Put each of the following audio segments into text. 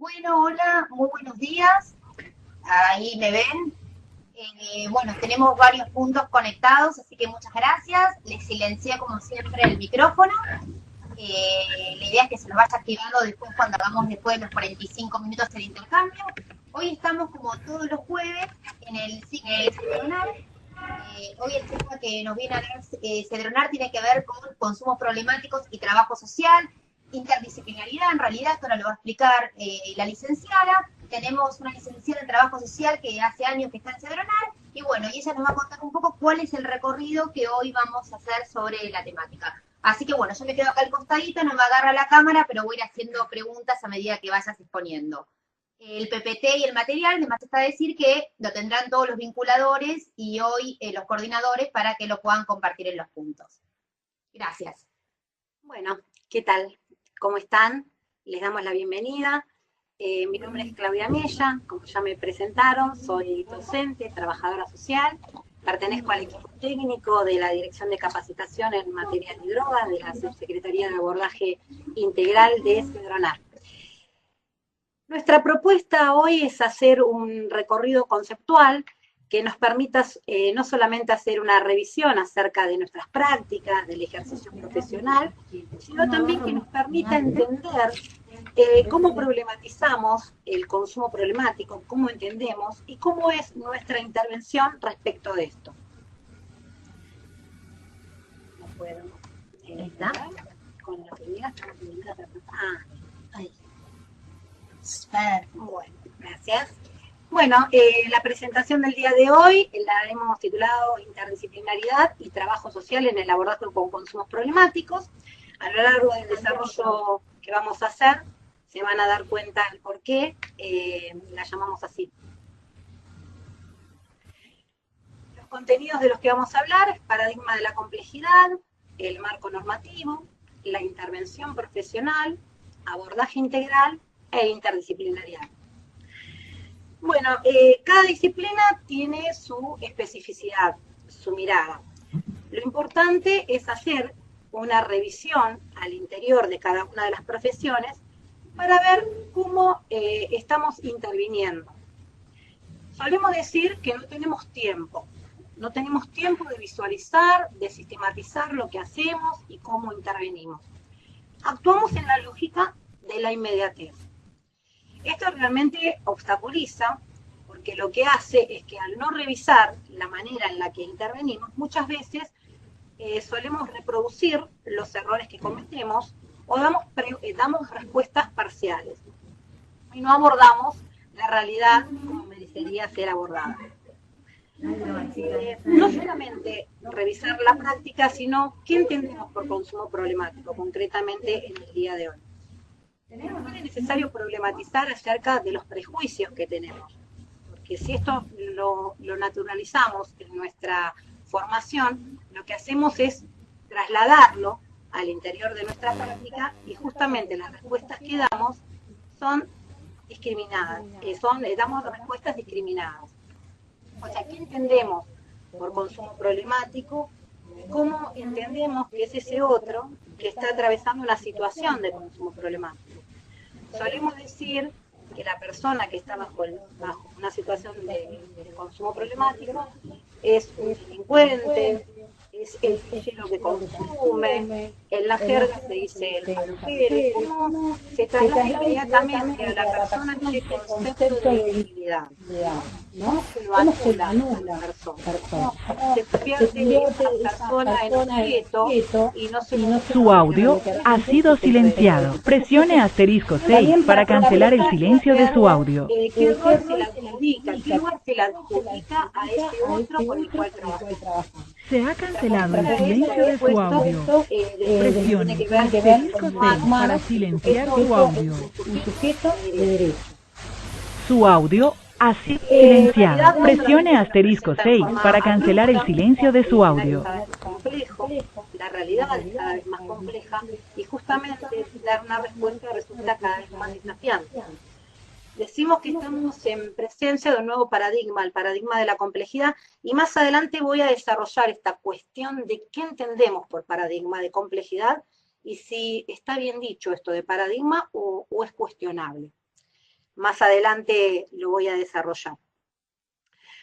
Bueno, hola, muy buenos días. Ahí me ven. Bueno, tenemos varios puntos conectados, así que muchas gracias. Les silencié como siempre el micrófono. La idea es que se nos vaya activando después cuando hagamos después de los 45 minutos del intercambio. Hoy estamos como todos los jueves en el ciclo de Cedronar. Hoy el tema que nos viene a dar Cedronar tiene que ver con consumos problemáticos y trabajo social, interdisciplinaridad. En realidad, esto ahora lo va a explicar la licenciada. Tenemos una licenciada en trabajo social que hace años que está en Cedronar, y bueno, y ella nos va a contar un poco cuál es el recorrido que hoy vamos a hacer sobre la temática. Así que bueno, yo me quedo acá al costadito, no me agarra la cámara, pero voy a ir haciendo preguntas a medida que vayas exponiendo. El PPT y el material, además está decir que lo tendrán todos los vinculadores y hoy los coordinadores para que lo puedan compartir en los puntos. Gracias. Bueno, ¿qué tal? ¿Cómo están? Les damos la bienvenida. Mi nombre es Claudia Mella, como ya me presentaron, soy docente, trabajadora social, pertenezco al equipo técnico de la Dirección de Capacitación en Materias y Drogas de la Subsecretaría de Abordaje Integral de Cedronar. Nuestra propuesta hoy es hacer un recorrido conceptual que nos permita no solamente hacer una revisión acerca de nuestras prácticas, del ejercicio profesional, sino también que nos permita entender cómo problematizamos el consumo problemático, cómo entendemos y cómo es nuestra intervención respecto de esto. No puedo. ¿Está? Con la primera. Ahí. Bueno, gracias. Bueno, la presentación del día de hoy la hemos titulado Interdisciplinaridad y Trabajo Social en el abordaje con consumos problemáticos. A lo largo del desarrollo que vamos a hacer, se van a dar cuenta del por qué la llamamos así. Los contenidos de los que vamos a hablar es paradigma de la complejidad, el marco normativo, la intervención profesional, abordaje integral e interdisciplinaridad. Bueno, cada disciplina tiene su especificidad, su mirada. Lo importante es hacer una revisión al interior de cada una de las profesiones para ver cómo estamos interviniendo. Solemos decir que no tenemos tiempo de visualizar, de sistematizar lo que hacemos y cómo intervenimos. Actuamos en la lógica de la inmediatez. Esto realmente obstaculiza, porque lo que hace es que al no revisar la manera en la que intervenimos, muchas veces solemos reproducir los errores que cometemos o damos respuestas parciales y no abordamos la realidad como merecería ser abordada. No solamente revisar la práctica, sino qué entendemos por consumo problemático, concretamente en el día de hoy. Es necesario problematizar acerca de los prejuicios que tenemos, porque si esto lo naturalizamos en nuestra formación, lo que hacemos es trasladarlo al interior de nuestra práctica y justamente las respuestas que damos son discriminadas, damos respuestas discriminadas. O sea, ¿qué entendemos por consumo problemático? ¿Cómo entendemos que es ese otro que está atravesando una situación de consumo problemático? Solemos decir que la persona que está bajo una situación de consumo problemático es un delincuente, es el fichero que consume, en la jerga se dice el palujero, cómo se traslada inmediatamente a la persona ese concepto de victimidad, ¿no? Se lo anula a la persona, se convierte esa persona en objeto y no se lo... Su audio ha sido silenciado. Presione asterisco 6 para cancelar el silencio de su audio. ¿Qué rol se le adjudica? ¿Qué lugar se le adjudica a ese otro con el cual trabaja? Se ha cancelado el silencio de su audio. Presione asterisco 6 para silenciar su audio. Su audio ha sido silenciado. Presione asterisco 6 para cancelar el silencio de su audio. La realidad es cada vez más compleja y justamente dar una respuesta resulta cada vez más desafiante. Decimos que estamos en presencia de un nuevo paradigma, el paradigma de la complejidad, y más adelante voy a desarrollar esta cuestión de qué entendemos por paradigma de complejidad y si está bien dicho esto de paradigma o es cuestionable. más adelante lo voy a desarrollar.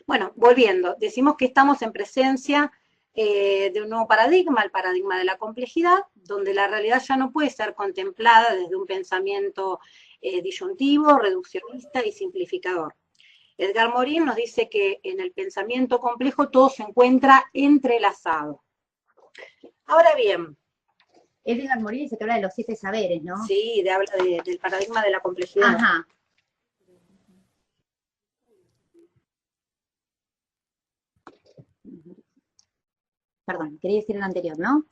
Bueno, volviendo, decimos que estamos en presencia de un nuevo paradigma, el paradigma de la complejidad, donde la realidad ya no puede ser contemplada desde un pensamiento disyuntivo, reduccionista y simplificador. Edgar Morin nos dice que en el pensamiento complejo todo se encuentra entrelazado. Ahora bien, Edgar Morin dice que habla de los 7 saberes, ¿no? sí, habla del paradigma de la complejidad. Ajá. Perdón, quería decir en la anterior, ¿no?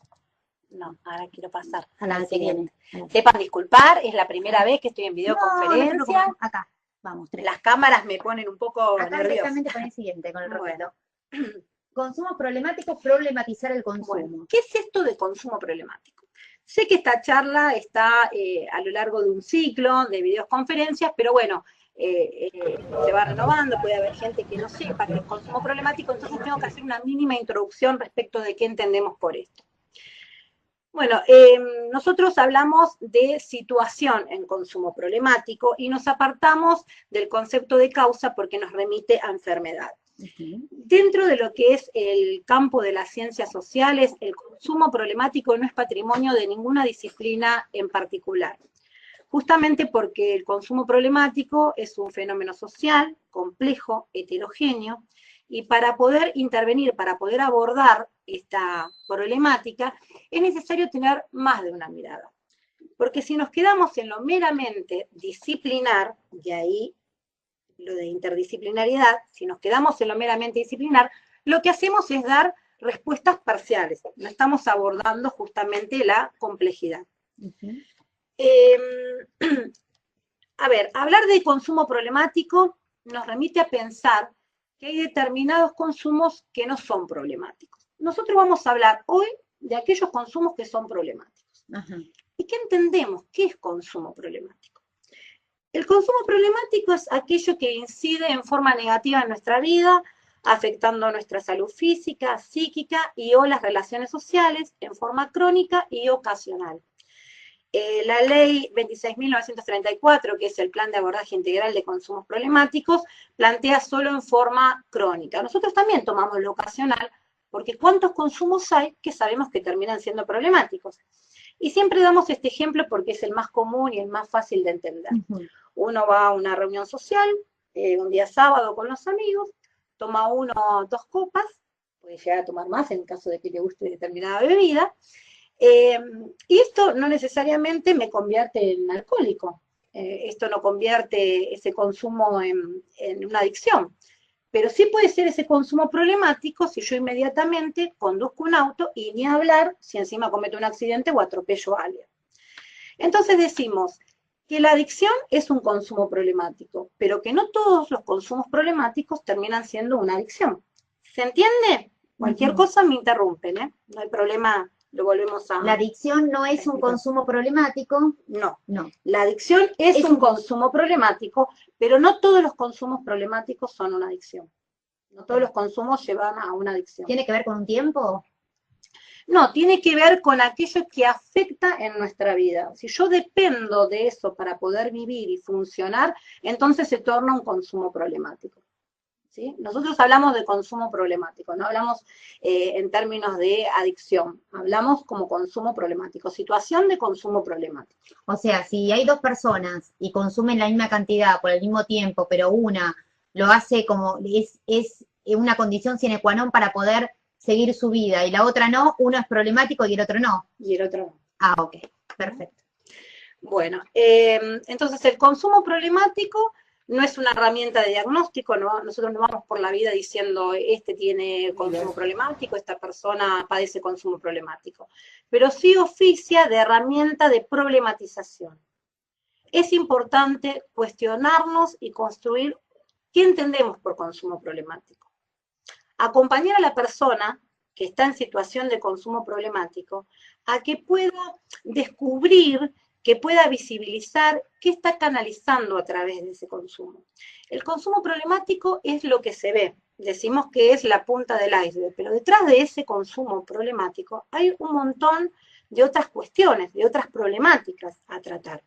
No, ahora quiero pasar A la al que siguiente. viene. Sepan disculpar, es la primera vez que estoy en videoconferencia. No, acá, vamos, 3. Las cámaras me ponen un poco Acá nerviosa. directamente con el siguiente, con el Bueno. rojito. Consumos problemáticos, problematizar el consumo. Bueno, ¿qué es esto de consumo problemático? Sé que esta charla está a lo largo de un ciclo de videoconferencias, pero bueno, se va renovando, puede haber gente que no sepa qué es consumo problemático, entonces tengo que hacer una mínima introducción respecto de qué entendemos por esto. Bueno, nosotros hablamos de situación en consumo problemático y nos apartamos del concepto de causa porque nos remite a enfermedad. Dentro de lo que es el campo de las ciencias sociales, el consumo problemático no es patrimonio de ninguna disciplina en particular, justamente porque el consumo problemático es un fenómeno social, complejo, heterogéneo, y para poder intervenir, para poder abordar esta problemática, es necesario tener más de una mirada. Porque si nos quedamos en lo meramente disciplinar, de ahí lo de interdisciplinariedad, si nos quedamos en lo meramente disciplinar, lo que hacemos es dar respuestas parciales, no estamos abordando justamente la complejidad. A ver, hablar de consumo problemático nos remite a pensar que hay determinados consumos que no son problemáticos. Nosotros vamos a hablar hoy de aquellos consumos que son problemáticos. Ajá. ¿Y qué entendemos? ¿Qué es consumo problemático? El consumo problemático es aquello que incide en forma negativa en nuestra vida, afectando nuestra salud física, psíquica y o las relaciones sociales en forma crónica y ocasional. La ley 26.934, que es el plan de abordaje integral de consumos problemáticos, plantea solo en forma crónica. Nosotros también tomamos lo ocasional, porque ¿cuántos consumos hay que sabemos que terminan siendo problemáticos? Y siempre damos este ejemplo porque es el más común y el más fácil de entender. Uno va a una reunión social, un día sábado con los amigos, toma 1 o 2 copas, puede llegar a tomar más en caso de que le guste determinada bebida, y esto no necesariamente me convierte en alcohólico, esto no convierte ese consumo en una adicción, pero sí puede ser ese consumo problemático si yo inmediatamente conduzco un auto y ni hablar si encima cometo un accidente o atropello a alguien. Entonces decimos que la adicción es un consumo problemático, pero que no todos los consumos problemáticos terminan siendo una adicción. ¿Se entiende? Cualquier cosa me interrumpen, ¿eh? No hay problema. Lo volvemos a... ¿La adicción no es un consumo problemático? No. No. La adicción es un consumo problemático, pero no todos los consumos problemáticos son una adicción. No todos los consumos llevan a una adicción. ¿Tiene que ver con un tiempo? No, tiene que ver con aquello que afecta en nuestra vida. Si yo dependo de eso para poder vivir y funcionar, entonces se torna un consumo problemático. ¿Sí? Nosotros hablamos de consumo problemático, no hablamos en términos de adicción, hablamos como consumo problemático, situación de consumo problemático. O sea, si hay 2 personas y consumen la misma cantidad por el mismo tiempo, pero una lo hace como, es una condición sine qua non para poder seguir su vida, y la otra no, uno es problemático y el otro no. Y el otro no. Ah, ok, perfecto. Bueno, entonces el consumo problemático no es una herramienta de diagnóstico, ¿no? Nosotros no vamos por la vida diciendo, este tiene consumo problemático, esta persona padece consumo problemático, pero sí oficia de herramienta de problematización. Es importante cuestionarnos y construir qué entendemos por consumo problemático. Acompañar a la persona que está en situación de consumo problemático a que pueda descubrir, que pueda visibilizar qué está canalizando a través de ese consumo. El consumo problemático es lo que se ve, decimos que es la punta del iceberg, pero detrás de ese consumo problemático hay un montón de otras cuestiones, de otras problemáticas a tratar.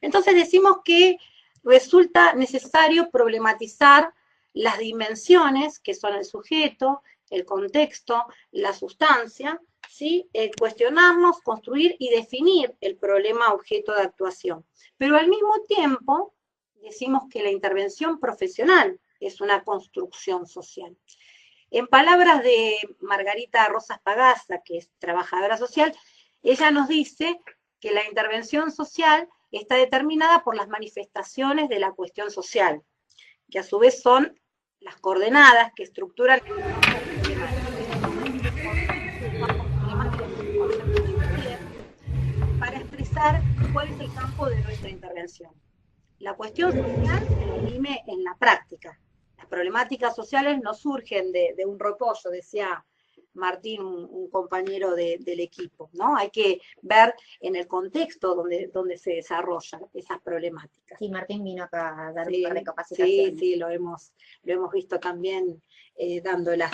Entonces decimos que resulta necesario problematizar las dimensiones que son el sujeto, el contexto, la sustancia, ¿sí? Cuestionarnos, construir y definir el problema objeto de actuación. Pero al mismo tiempo decimos que la intervención profesional es una construcción social. En palabras de Margarita Rosas Pagasa, que es trabajadora social, ella nos dice que la intervención social está determinada por las manifestaciones de la cuestión social, que a su vez son las coordenadas que estructuran para expresar cuál es el campo de nuestra intervención. La cuestión social se dirime en la práctica. Las problemáticas sociales no surgen de un repollo, decía Martín, un compañero del equipo, ¿no? Hay que ver en el contexto donde se desarrollan esas problemáticas. Sí, Martín vino acá a dar Sí, un par de capacitaciones. sí, lo hemos visto también dándolas.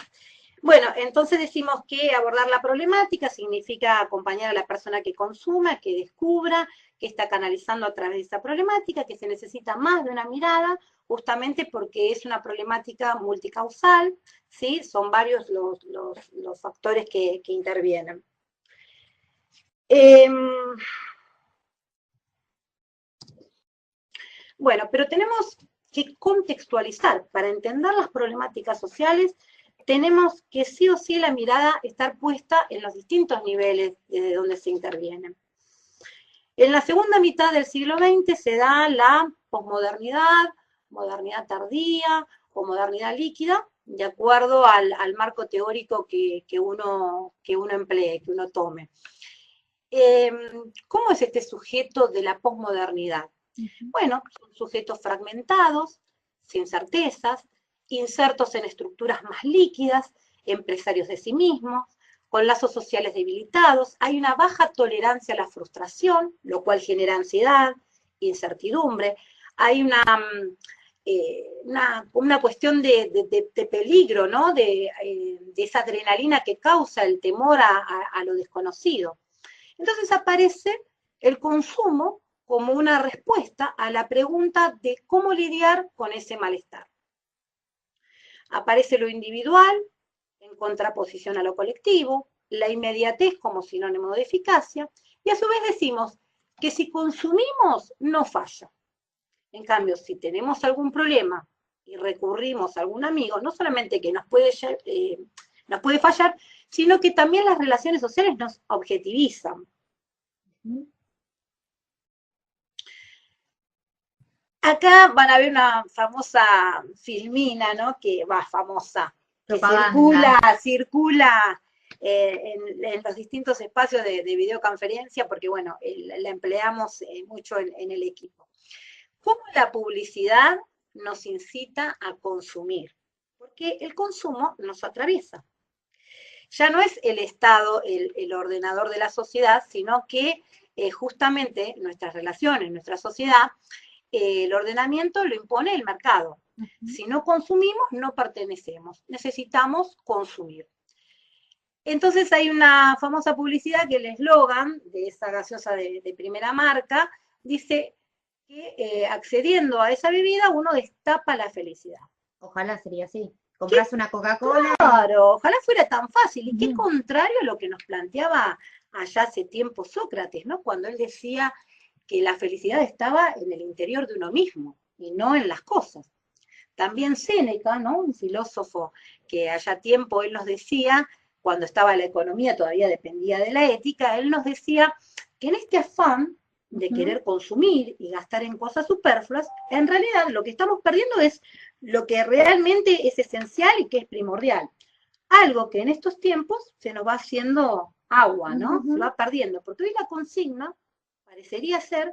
Bueno, entonces decimos que abordar la problemática significa acompañar a la persona que consuma, que descubra, que está canalizando a través de esa problemática, que se necesita más de una mirada, justamente porque es una problemática multicausal, ¿sí? Son varios los factores que intervienen. Bueno, pero tenemos que contextualizar. Para entender las problemáticas sociales, tenemos que sí o sí la mirada estar puesta en los distintos niveles desde donde se intervienen. En la segunda mitad del siglo XX se da la posmodernidad, modernidad tardía o modernidad líquida, de acuerdo al marco teórico que uno emplee, que uno tome. ¿Cómo es este sujeto de la posmodernidad? Bueno, son sujetos fragmentados, sin certezas, insertos en estructuras más líquidas, empresarios de sí mismos, con lazos sociales debilitados, hay una baja tolerancia a la frustración, lo cual genera ansiedad, incertidumbre, hay una cuestión de peligro, ¿no? De esa adrenalina que causa el temor a lo desconocido. Entonces aparece el consumo como una respuesta a la pregunta de cómo lidiar con ese malestar. Aparece lo individual en contraposición a lo colectivo, la inmediatez como sinónimo de eficacia, y a su vez decimos que si consumimos no falla. En cambio, si tenemos algún problema y recurrimos a algún amigo, no solamente que nos puede fallar, sino que también las relaciones sociales nos objetivizan. Acá van a ver una famosa filmina, ¿no? Que va famosa, que circula en los distintos espacios de videoconferencia, porque bueno, la empleamos mucho en el equipo. ¿Cómo la publicidad nos incita a consumir? Porque el consumo nos atraviesa. Ya no es el Estado el ordenador de la sociedad, sino que justamente nuestras relaciones, nuestra sociedad, el ordenamiento lo impone el mercado. Si no consumimos, no pertenecemos. Necesitamos consumir. Entonces hay una famosa publicidad que el eslogan de esa gaseosa de primera marca dice que accediendo a esa bebida uno destapa la felicidad. Ojalá sería así. Compras una Coca-Cola. Claro, ojalá fuera tan fácil. Y qué contrario a lo que nos planteaba allá hace tiempo Sócrates, ¿no? Cuando él decía que la felicidad estaba en el interior de uno mismo y no en las cosas. También Séneca, ¿no? Un filósofo que allá tiempo él nos decía, cuando estaba la economía todavía dependía de la ética, él nos decía que en este afán de querer consumir y gastar en cosas superfluas, en realidad lo que estamos perdiendo es lo que realmente es esencial y que es primordial. Algo que en estos tiempos se nos va haciendo agua, ¿no? Se va perdiendo, porque hoy la consigna parecería ser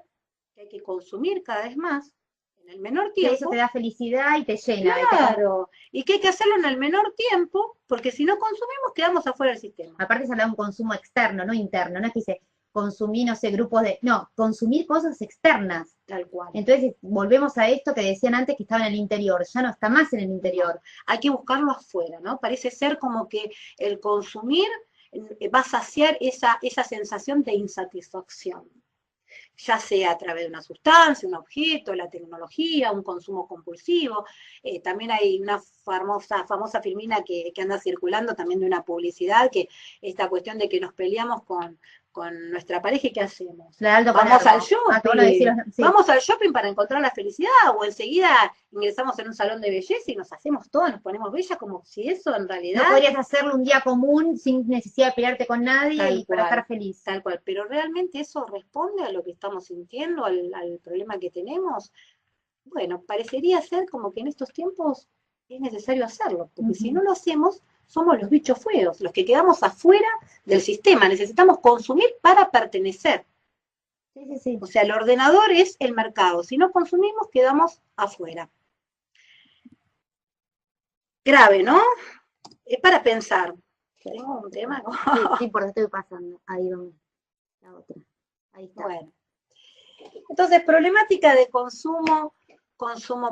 que hay que consumir cada vez más, en el menor tiempo. Y eso te da felicidad y te llena. Claro, y que hay que hacerlo en el menor tiempo, porque si no consumimos quedamos afuera del sistema. Aparte se habla de un consumo externo, no interno, no es que dice consumir, no sé, grupos de... No, consumir cosas externas. Tal cual. Entonces volvemos a esto que decían antes que estaba en el interior, ya no está más en el interior. Hay que buscarlo afuera, ¿no? Parece ser como que el consumir va a saciar esa sensación de insatisfacción. ya sea a través de una sustancia, un objeto, la tecnología, un consumo compulsivo. También hay una famosa filmina que anda circulando también de una publicidad, que esta cuestión de que nos peleamos con nuestra pareja y ¿qué hacemos? Vamos al shopping, sí. Vamos al shopping para encontrar la felicidad, o enseguida ingresamos en un salón de belleza y nos hacemos todo, nos ponemos bellas, como si eso en realidad... No podrías hacerlo un día común sin necesidad de pelearte con nadie y para estar feliz. Tal cual, pero ¿realmente eso responde a lo que estamos sintiendo, al problema que tenemos? Bueno, parecería ser como que en estos tiempos es necesario hacerlo, porque si no lo hacemos, somos los bichos feos, los que quedamos afuera del sistema, necesitamos consumir para pertenecer. Sí. O sea, el ordenador es el mercado, si no consumimos quedamos afuera. Grave, ¿no? Es para pensar. Tengo un tema. Sí, por eso estoy pasando. Ahí vamos. La otra. Ahí está. Bueno. Entonces, problemática de consumo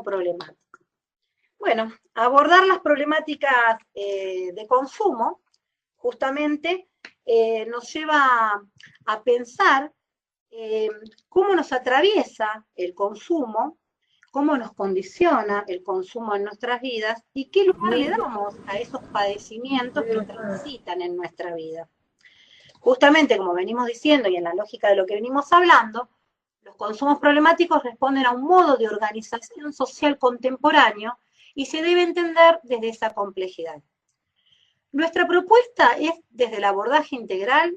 problemático. Bueno, abordar las problemáticas de consumo, justamente, nos lleva a pensar cómo nos atraviesa el consumo, cómo nos condiciona el consumo en nuestras vidas y qué lugar le damos a esos padecimientos que transitan en nuestra vida. Justamente, como venimos diciendo y en la lógica de lo que venimos hablando, los consumos problemáticos responden a un modo de organización social contemporáneo y se debe entender desde esa complejidad. Nuestra propuesta es, desde el abordaje integral,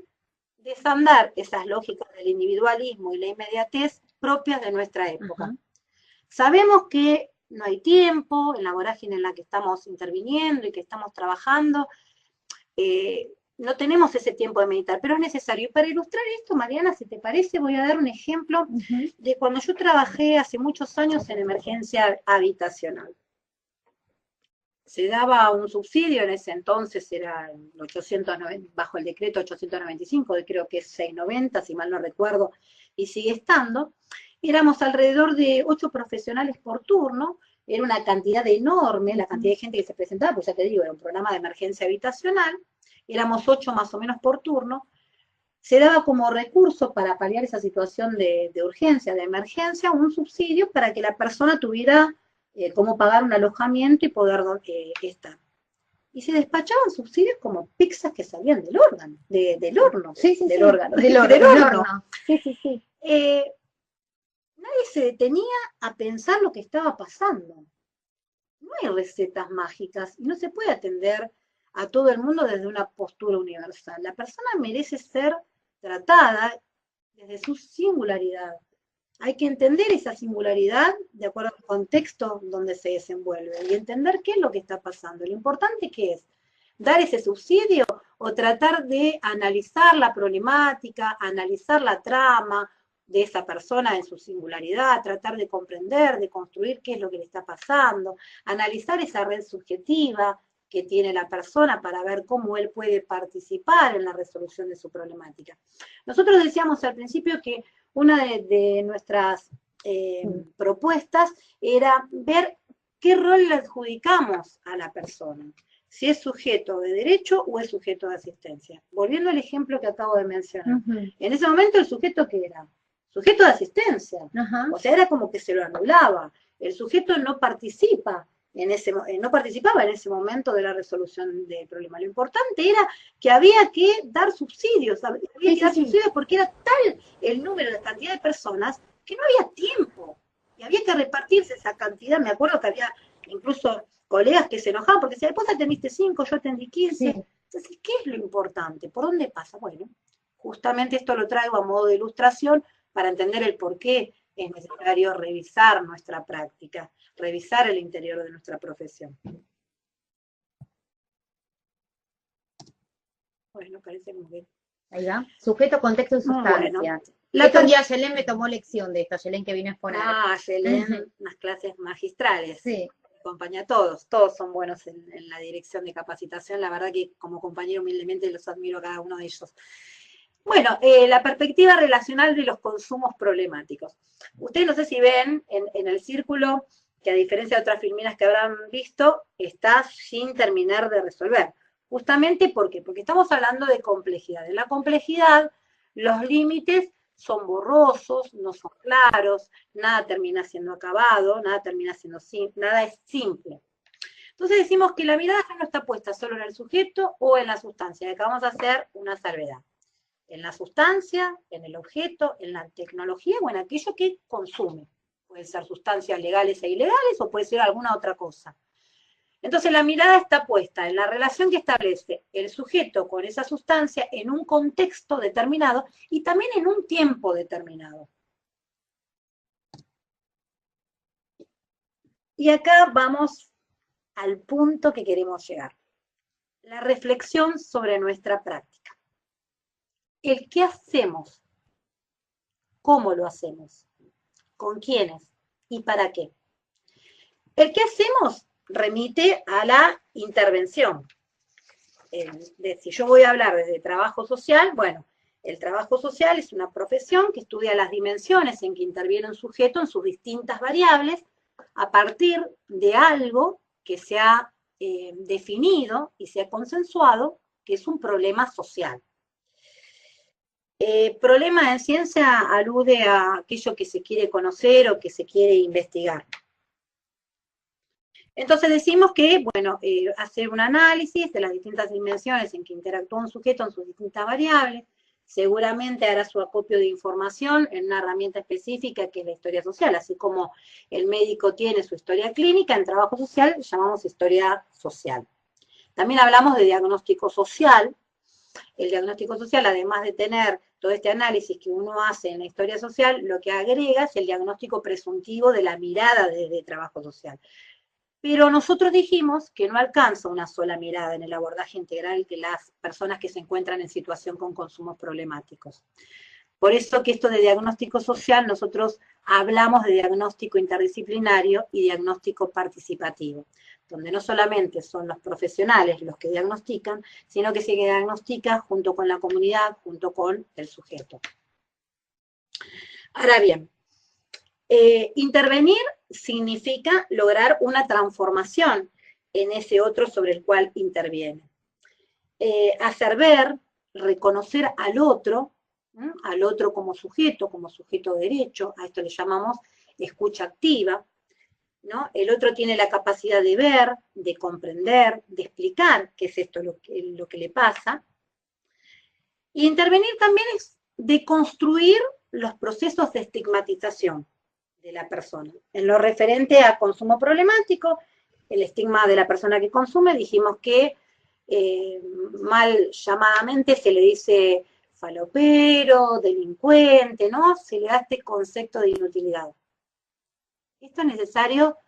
desandar esas lógicas del individualismo y la inmediatez propias de nuestra época. Sabemos que no hay tiempo, en la vorágine en la que estamos interviniendo y que estamos trabajando, no tenemos ese tiempo de meditar, pero es necesario. Y para ilustrar esto, Mariana, si te parece, voy a dar un ejemplo de cuando yo trabajé hace muchos años en emergencia habitacional. Se daba un subsidio, en ese entonces era 890, bajo el decreto 895, creo que es 690, si mal no recuerdo, y sigue estando. Éramos alrededor de 8 profesionales por turno, era una cantidad enorme, la cantidad de gente que se presentaba, pues ya te digo, era un programa de emergencia habitacional, éramos 8 más o menos por turno. Se daba como recurso para paliar esa situación de urgencia, de emergencia, un subsidio para que la persona tuviera cómo pagar un alojamiento y poder estar. Y se despachaban subsidios como pizzas que salían del órgano, del horno. Del horno. Sí. Nadie se detenía a pensar lo que estaba pasando. No hay recetas mágicas y no se puede atender a todo el mundo desde una postura universal. La persona merece ser tratada desde su singularidad. Hay que entender esa singularidad de acuerdo al contexto donde se desenvuelve y entender qué es lo que está pasando. Lo importante que es dar ese subsidio o tratar de analizar la problemática, analizar la trama de esa persona en su singularidad, tratar de comprender, de construir qué es lo que le está pasando, analizar esa red subjetiva que tiene la persona para ver cómo él puede participar en la resolución de su problemática. Nosotros decíamos al principio que una de nuestras propuestas era ver qué rol le adjudicamos a la persona, si es sujeto de derecho o es sujeto de asistencia. Volviendo al ejemplo que acabo de mencionar. En ese momento el sujeto, ¿qué era? Sujeto de asistencia. O sea, era como que se lo anulaba. El sujeto no participaba en ese momento de la resolución del problema. Lo importante era que había que dar subsidios, subsidios porque era tal el número, la cantidad de personas, que no había tiempo. Y había que repartirse esa cantidad. Me acuerdo que había incluso colegas que se enojaban porque si después atendiste 5, yo atendí 15. Sí. Entonces, ¿qué es lo importante? ¿Por dónde pasa? Bueno, justamente esto lo traigo a modo de ilustración para entender el por qué es necesario revisar nuestra práctica, revisar el interior de nuestra profesión. Bueno, parece muy bien. Ahí va. Sujeto, contexto y sustancia. Bueno, un día Yelén me tomó lección de esto, Yelén que vino a exponer. Yelén, unas clases magistrales. Sí. Acompaña a todos son buenos en la dirección de capacitación, la verdad que como compañero humildemente los admiro a cada uno de ellos. Bueno, la perspectiva relacional de los consumos problemáticos. Ustedes no sé si ven en el círculo que a diferencia de otras filminas que habrán visto, está sin terminar de resolver. Justamente, ¿por qué? Porque estamos hablando de complejidad. En la complejidad, los límites son borrosos, no son claros, nada termina siendo acabado, nada termina siendo nada es simple. Entonces decimos que la mirada ya no está puesta solo en el sujeto o en la sustancia, y acá vamos a hacer una salvedad. En la sustancia, en el objeto, en la tecnología o en aquello que consume. Pueden ser sustancias legales e ilegales o puede ser alguna otra cosa. Entonces la mirada está puesta en la relación que establece el sujeto con esa sustancia en un contexto determinado y también en un tiempo determinado. Y acá vamos al punto que queremos llegar. La reflexión sobre nuestra práctica. El qué hacemos, cómo lo hacemos, con quiénes y para qué. El qué hacemos remite a la intervención. Si yo voy a hablar desde trabajo social, bueno, el trabajo social es una profesión que estudia las dimensiones en que interviene un sujeto en sus distintas variables a partir de algo que se ha definido y se ha consensuado, que es un problema social. Problema en ciencia alude a aquello que se quiere conocer o que se quiere investigar. Entonces decimos que, bueno, hacer un análisis de las distintas dimensiones en que interactúa un sujeto en sus distintas variables, seguramente hará su acopio de información en una herramienta específica que es la historia social, así como el médico tiene su historia clínica, en trabajo social llamamos historia social. También hablamos de diagnóstico social. El diagnóstico social, además de tener todo este análisis que uno hace en la historia social, lo que agrega es el diagnóstico presuntivo de la mirada de trabajo social. Pero nosotros dijimos que no alcanza una sola mirada en el abordaje integral de las personas que se encuentran en situación con consumos problemáticos. Por eso que esto de diagnóstico social, nosotros hablamos de diagnóstico interdisciplinario y diagnóstico participativo, donde no solamente son los profesionales los que diagnostican, sino que se diagnostica junto con la comunidad, junto con el sujeto. Ahora bien, intervenir significa lograr una transformación en ese otro sobre el cual interviene. Hacer ver, reconocer al otro como sujeto derecho, a esto le llamamos escucha activa, ¿no? El otro tiene la capacidad de ver, de comprender, de explicar qué es esto lo que le pasa. Y intervenir también es de construir los procesos de estigmatización de la persona. En lo referente a consumo problemático, el estigma de la persona que consume, dijimos que mal llamadamente se le dice falopero, delincuente, ¿no? Se le da este concepto de inutilidad. Esto es necesario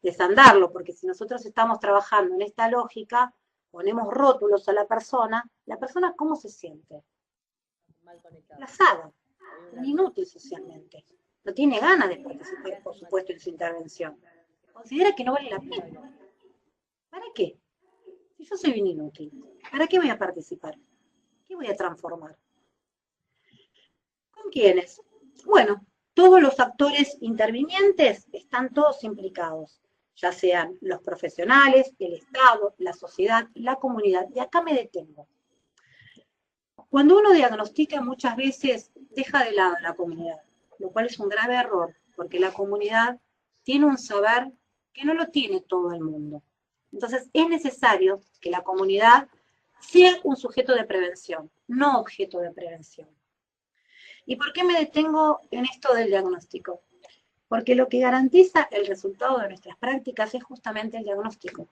desandarlo, porque si nosotros estamos trabajando en esta lógica, ponemos rótulos a la persona ¿cómo se siente? Desplazada, inútil socialmente. No tiene ganas de participar, por supuesto, en su intervención. Considera que no vale la pena. ¿Para qué? Si yo soy bien inútil, ¿para qué voy a participar? ¿Qué voy a transformar? ¿Con quiénes? Bueno, todos los actores intervinientes están todos implicados, ya sean los profesionales, el Estado, la sociedad, la comunidad. Y acá me detengo. Cuando uno diagnostica, muchas veces deja de lado a la comunidad, lo cual es un grave error, porque la comunidad tiene un saber que no lo tiene todo el mundo. Entonces es necesario que la comunidad sea un sujeto de prevención, no objeto de prevención. ¿Y por qué me detengo en esto del diagnóstico? Porque lo que garantiza el resultado de nuestras prácticas es justamente el diagnóstico.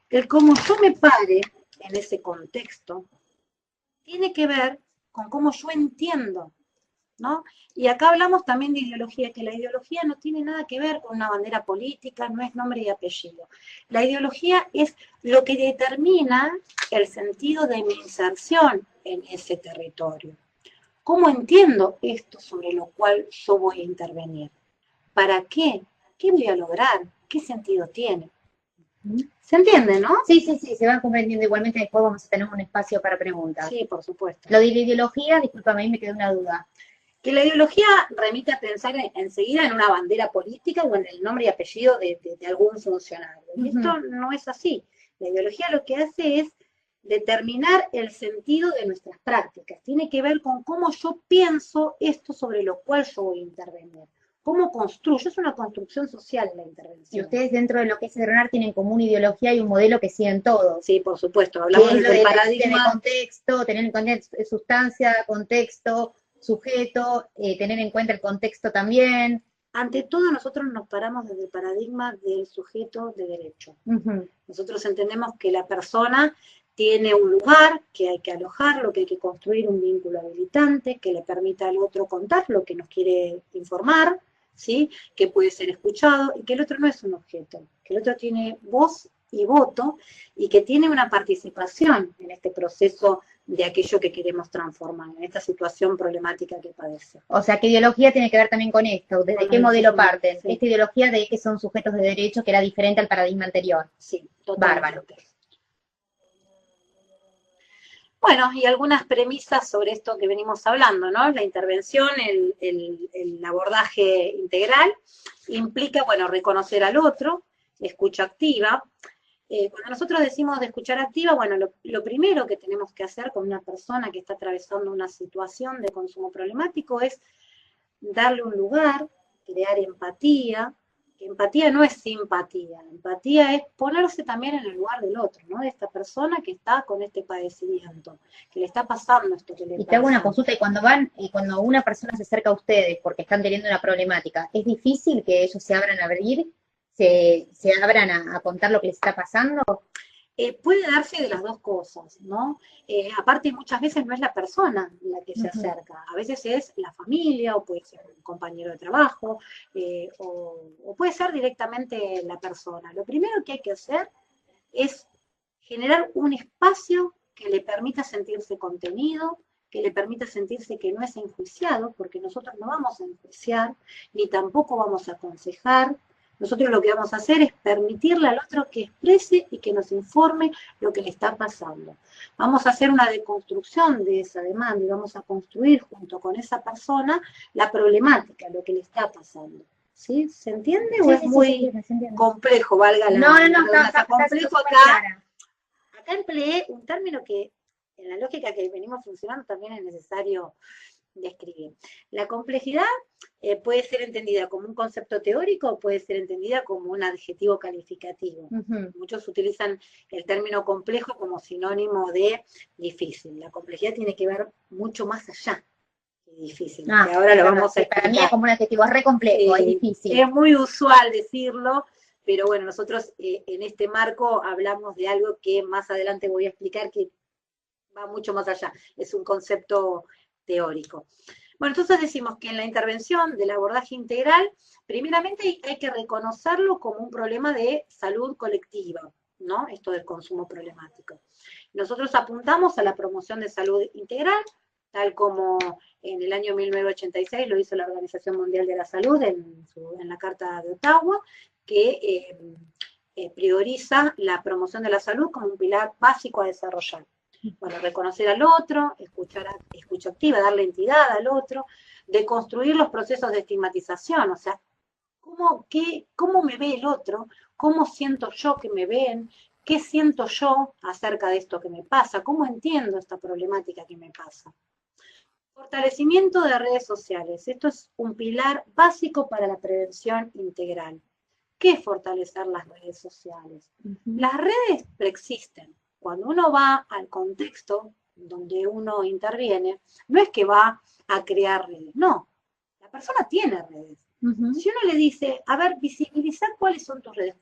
El cómo yo me pare en ese contexto tiene que ver con cómo yo entiendo, ¿no? Y acá hablamos también de ideología, que la ideología no tiene nada que ver con una bandera política, no es nombre y apellido. La ideología es lo que determina el sentido de mi inserción en ese territorio. ¿Cómo entiendo esto sobre lo cual yo voy a intervenir? ¿Para qué? ¿Qué voy a lograr? ¿Qué sentido tiene? ¿Se entiende, no? Sí, se va comprendiendo. Igualmente después vamos a tener un espacio para preguntas. Sí, por supuesto. Lo de la ideología, discúlpame, ahí me quedó una duda. Que la ideología remite a pensar enseguida en una bandera política o en el nombre y apellido de algún funcionario. Y esto no es así. La ideología lo que hace es determinar el sentido de nuestras prácticas. Tiene que ver con cómo yo pienso esto sobre lo cual yo voy a intervenir. ¿Cómo construyo? Es una construcción social la Y intervención. ustedes dentro de lo que es el RENAR tienen como una ideología y un modelo que siguen todos. Sí, por supuesto. Que Hablamos es lo del de paradigma. de contexto, tener en cuenta sustancia, contexto, sujeto, tener en cuenta el contexto también. Ante todo, nosotros nos paramos desde el paradigma del sujeto de derecho. Nosotros entendemos que la persona tiene un lugar, que hay que alojarlo, que hay que construir un vínculo habilitante, que le permita al otro contar lo que nos quiere informar, ¿sí? Que puede ser escuchado, y que el otro no es un objeto, que el otro tiene voz y voto, y que tiene una participación en este proceso de aquello que queremos transformar, en esta situación problemática que padece. O sea, ¿qué ideología tiene que ver también con esto? ¿Desde qué modelo parten? Sí. Esta ideología de que son sujetos de derecho, que era diferente al paradigma anterior. Sí, totalmente. Bárbaro. Bueno, y algunas premisas sobre esto que venimos hablando, ¿no? La intervención, el abordaje integral, implica, bueno, reconocer al otro, escucha activa. Cuando nosotros decimos de escuchar activa, bueno, lo primero que tenemos que hacer con una persona que está atravesando una situación de consumo problemático es darle un lugar, crear empatía. Empatía no es simpatía, empatía es ponerse también en el lugar del otro, ¿no? De esta persona que está con este padecimiento, que le está pasando esto que le pasa. Y te hago una consulta, y cuando una persona se acerca a ustedes porque están teniendo una problemática, ¿es difícil que ellos se abran a abrir, se abran a contar lo que les está pasando? Puede darse de las dos cosas, ¿no? Aparte, muchas veces no es la persona la que se acerca, a veces es la familia, o puede ser un compañero de trabajo, o puede ser directamente la persona. Lo primero que hay que hacer es generar un espacio que le permita sentirse contenido, que le permita sentirse que no es enjuiciado, porque nosotros no vamos a enjuiciar, ni tampoco vamos a aconsejar. Nosotros lo que vamos a hacer es permitirle al otro que exprese y que nos informe lo que le está pasando. Vamos a hacer una deconstrucción de esa demanda y vamos a construir junto con esa persona la problemática, lo que le está pasando. ¿Sí? ¿Se entiende? ¿O es muy complejo, valga la... No, está complejo acá. Acá empleé un término que en la lógica que venimos funcionando también es necesario describir. La complejidad puede ser entendida como un concepto teórico o puede ser entendida como un adjetivo calificativo. Muchos utilizan el término complejo como sinónimo de difícil. La complejidad tiene que ver mucho más allá que difícil. Que ahora lo vamos a explicar. Para mí es como un adjetivo, es re complejo, es difícil. Es muy usual decirlo, pero bueno, nosotros en este marco hablamos de algo que más adelante voy a explicar que va mucho más allá. Es un concepto teórico. Bueno, entonces decimos que en la intervención del abordaje integral, primeramente hay que reconocerlo como un problema de salud colectiva, ¿no? Esto del consumo problemático. Nosotros apuntamos a la promoción de salud integral, tal como en el año 1986 lo hizo la Organización Mundial de la Salud en la Carta de Ottawa, que prioriza la promoción de la salud como un pilar básico a desarrollar. Bueno, reconocer al otro, escucha activa, darle entidad al otro, de construir los procesos de estigmatización, o sea, ¿cómo me ve el otro? ¿Cómo siento yo que me ven? ¿Qué siento yo acerca de esto que me pasa? ¿Cómo entiendo esta problemática que me pasa? Fortalecimiento de redes sociales. Esto es un pilar básico para la prevención integral. ¿Qué es fortalecer las redes sociales? Las redes preexisten. Cuando uno va al contexto donde uno interviene, no es que va a crear redes, no. La persona tiene redes. Si uno le dice, a ver, visibilizar cuáles son tus redes,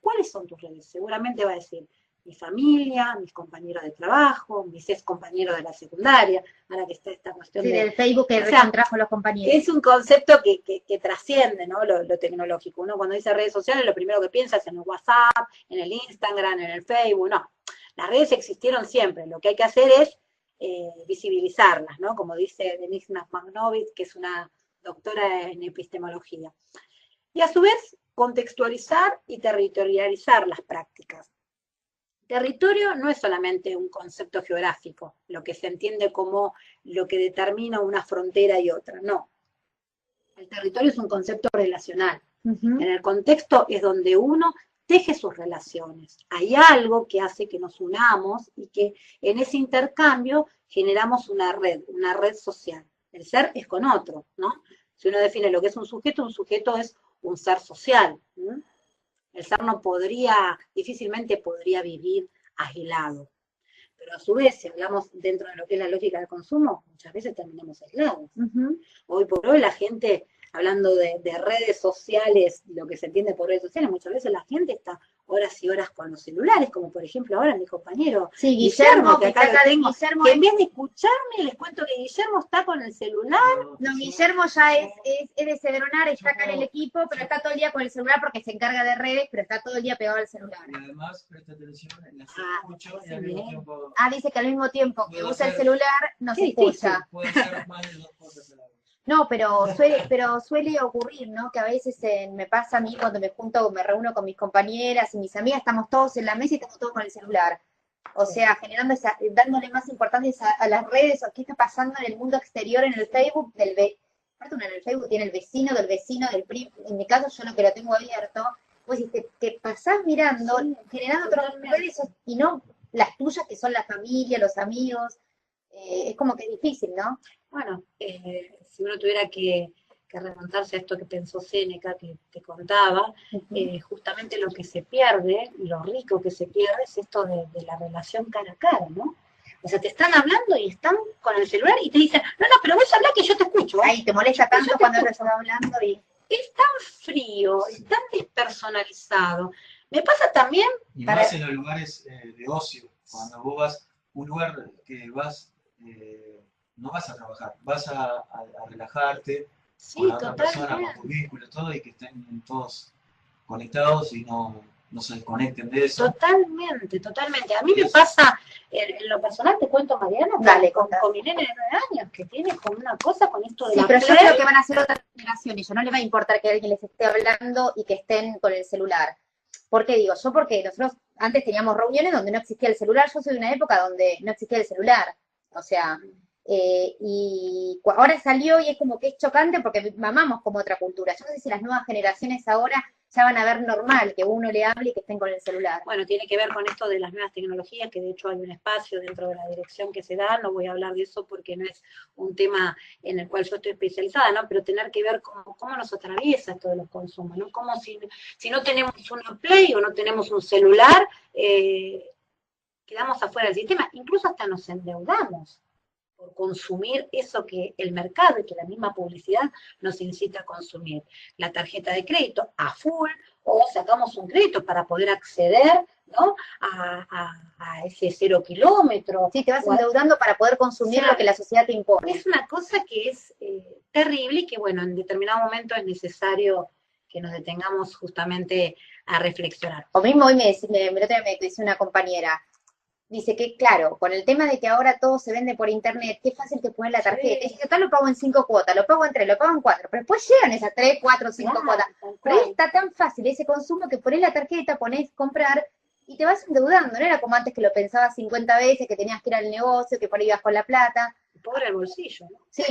seguramente va a decir, mi familia, mis compañeros de trabajo, mis ex compañeros de la secundaria, ahora que está esta cuestión del Facebook que recontrajo los compañeros. Es un concepto que trasciende, ¿no? Lo tecnológico. Uno cuando dice redes sociales, lo primero que piensa es en el WhatsApp, en el Instagram, en el Facebook, no. Las redes existieron siempre, lo que hay que hacer es visibilizarlas, ¿no? Como dice Denise Magnovitz, que es una doctora en epistemología. Y a su vez, contextualizar y territorializar las prácticas. Territorio no es solamente un concepto geográfico, lo que se entiende como lo que determina una frontera y otra, no. El territorio es un concepto relacional. En el contexto es donde uno teje sus relaciones. Hay algo que hace que nos unamos y que en ese intercambio generamos una red social. El ser es con otro, ¿no? Si uno define lo que es un sujeto es un ser social. ¿No? El ser no difícilmente podría vivir aislado. Pero a su vez, si hablamos dentro de lo que es la lógica del consumo, muchas veces terminamos aislados. Hoy por hoy la gente, hablando de redes sociales, lo que se entiende por redes sociales, muchas veces la gente está horas y horas con los celulares, como por ejemplo ahora mi compañero Guillermo, que acá lo tengo, que en vez de escucharme, les cuento que Guillermo está con el celular. No, Guillermo ya es de Cedronar, está acá en el equipo, pero está todo el día con el celular porque se encarga de redes, pero está todo el día pegado al celular. Y además presta atención, la escucho y al mismo tiempo... Dice que al mismo tiempo que usa el celular, no se escucha. Puede ser más de 2 cosas a la vez. No, pero suele ocurrir, ¿no? Que a veces me pasa a mí cuando me reúno con mis compañeras y mis amigas, estamos todos en la mesa y estamos todos con el celular. O sea, dándole más importancia a las redes, o qué está pasando en el mundo exterior, en el Facebook, en el Facebook tiene el vecino, del primo. En mi caso, yo lo que lo tengo abierto, pues te pasás mirando, generando otras redes y no las tuyas, que son la familia, los amigos. Es como que es difícil, ¿no? Bueno, si uno tuviera que remontarse a esto que pensó Séneca, que te contaba, justamente lo que se pierde, lo rico que se pierde, es esto de la relación cara a cara, ¿no? O sea, te están hablando y están con el celular y te dicen, no, pero vos hablá que yo te escucho. Ay, te molesta tanto cuando lo estás hablando y... Es tan frío, es tan despersonalizado. Me pasa también... Y más en los lugares de ocio, cuando vos vas, un lugar que vas... no vas a trabajar, vas a relajarte con la otra persona, con tu vínculo, todo, y que estén todos conectados y no se desconecten de eso. Totalmente. A mí me pasa, en lo personal te cuento, Mariana, con mi nene de 9 años, que tiene como una cosa con esto de la pero yo creo que van a ser otras generaciones, yo no les va a importar que alguien les esté hablando y que estén con el celular. ¿Por qué digo yo? Porque nosotros antes teníamos reuniones donde no existía el celular, yo soy de una época donde no existía el celular. O sea, y ahora salió y es como que es chocante porque mamamos como otra cultura. Yo no sé si las nuevas generaciones ahora ya van a ver normal que uno le hable y que estén con el celular. Bueno, tiene que ver con esto de las nuevas tecnologías, que de hecho hay un espacio dentro de la dirección que se da, no voy a hablar de eso porque no es un tema en el cual yo estoy especializada, ¿no? Pero tener que ver cómo nos atraviesa esto de los consumos, ¿no? Como si no tenemos una Play o no tenemos un celular, quedamos afuera del sistema, incluso hasta nos endeudamos por consumir eso que el mercado y que la misma publicidad nos incita a consumir. La tarjeta de crédito a full, o sacamos un crédito para poder acceder, ¿no? a ese 0 kilómetro. Sí, te vas endeudando para poder consumir lo que la sociedad te impone. Es una cosa que es terrible y que, bueno, en determinado momento es necesario que nos detengamos justamente a reflexionar. O mismo hoy me dice una compañera, dice que, claro, con el tema de que ahora todo se vende por internet, qué fácil que poner la tarjeta. Sí. Dice, acá lo pago en 5 cuotas, lo pago en 3, lo pago en 4, pero después llegan esas 3, 4, 5 cuotas. Pero está tan fácil ese consumo que ponés la tarjeta, ponés comprar y te vas endeudando. No era como antes que lo pensabas 50 veces, que tenías que ir al negocio, que por ahí ibas con la plata. Pobre el bolsillo, ¿no? Sí.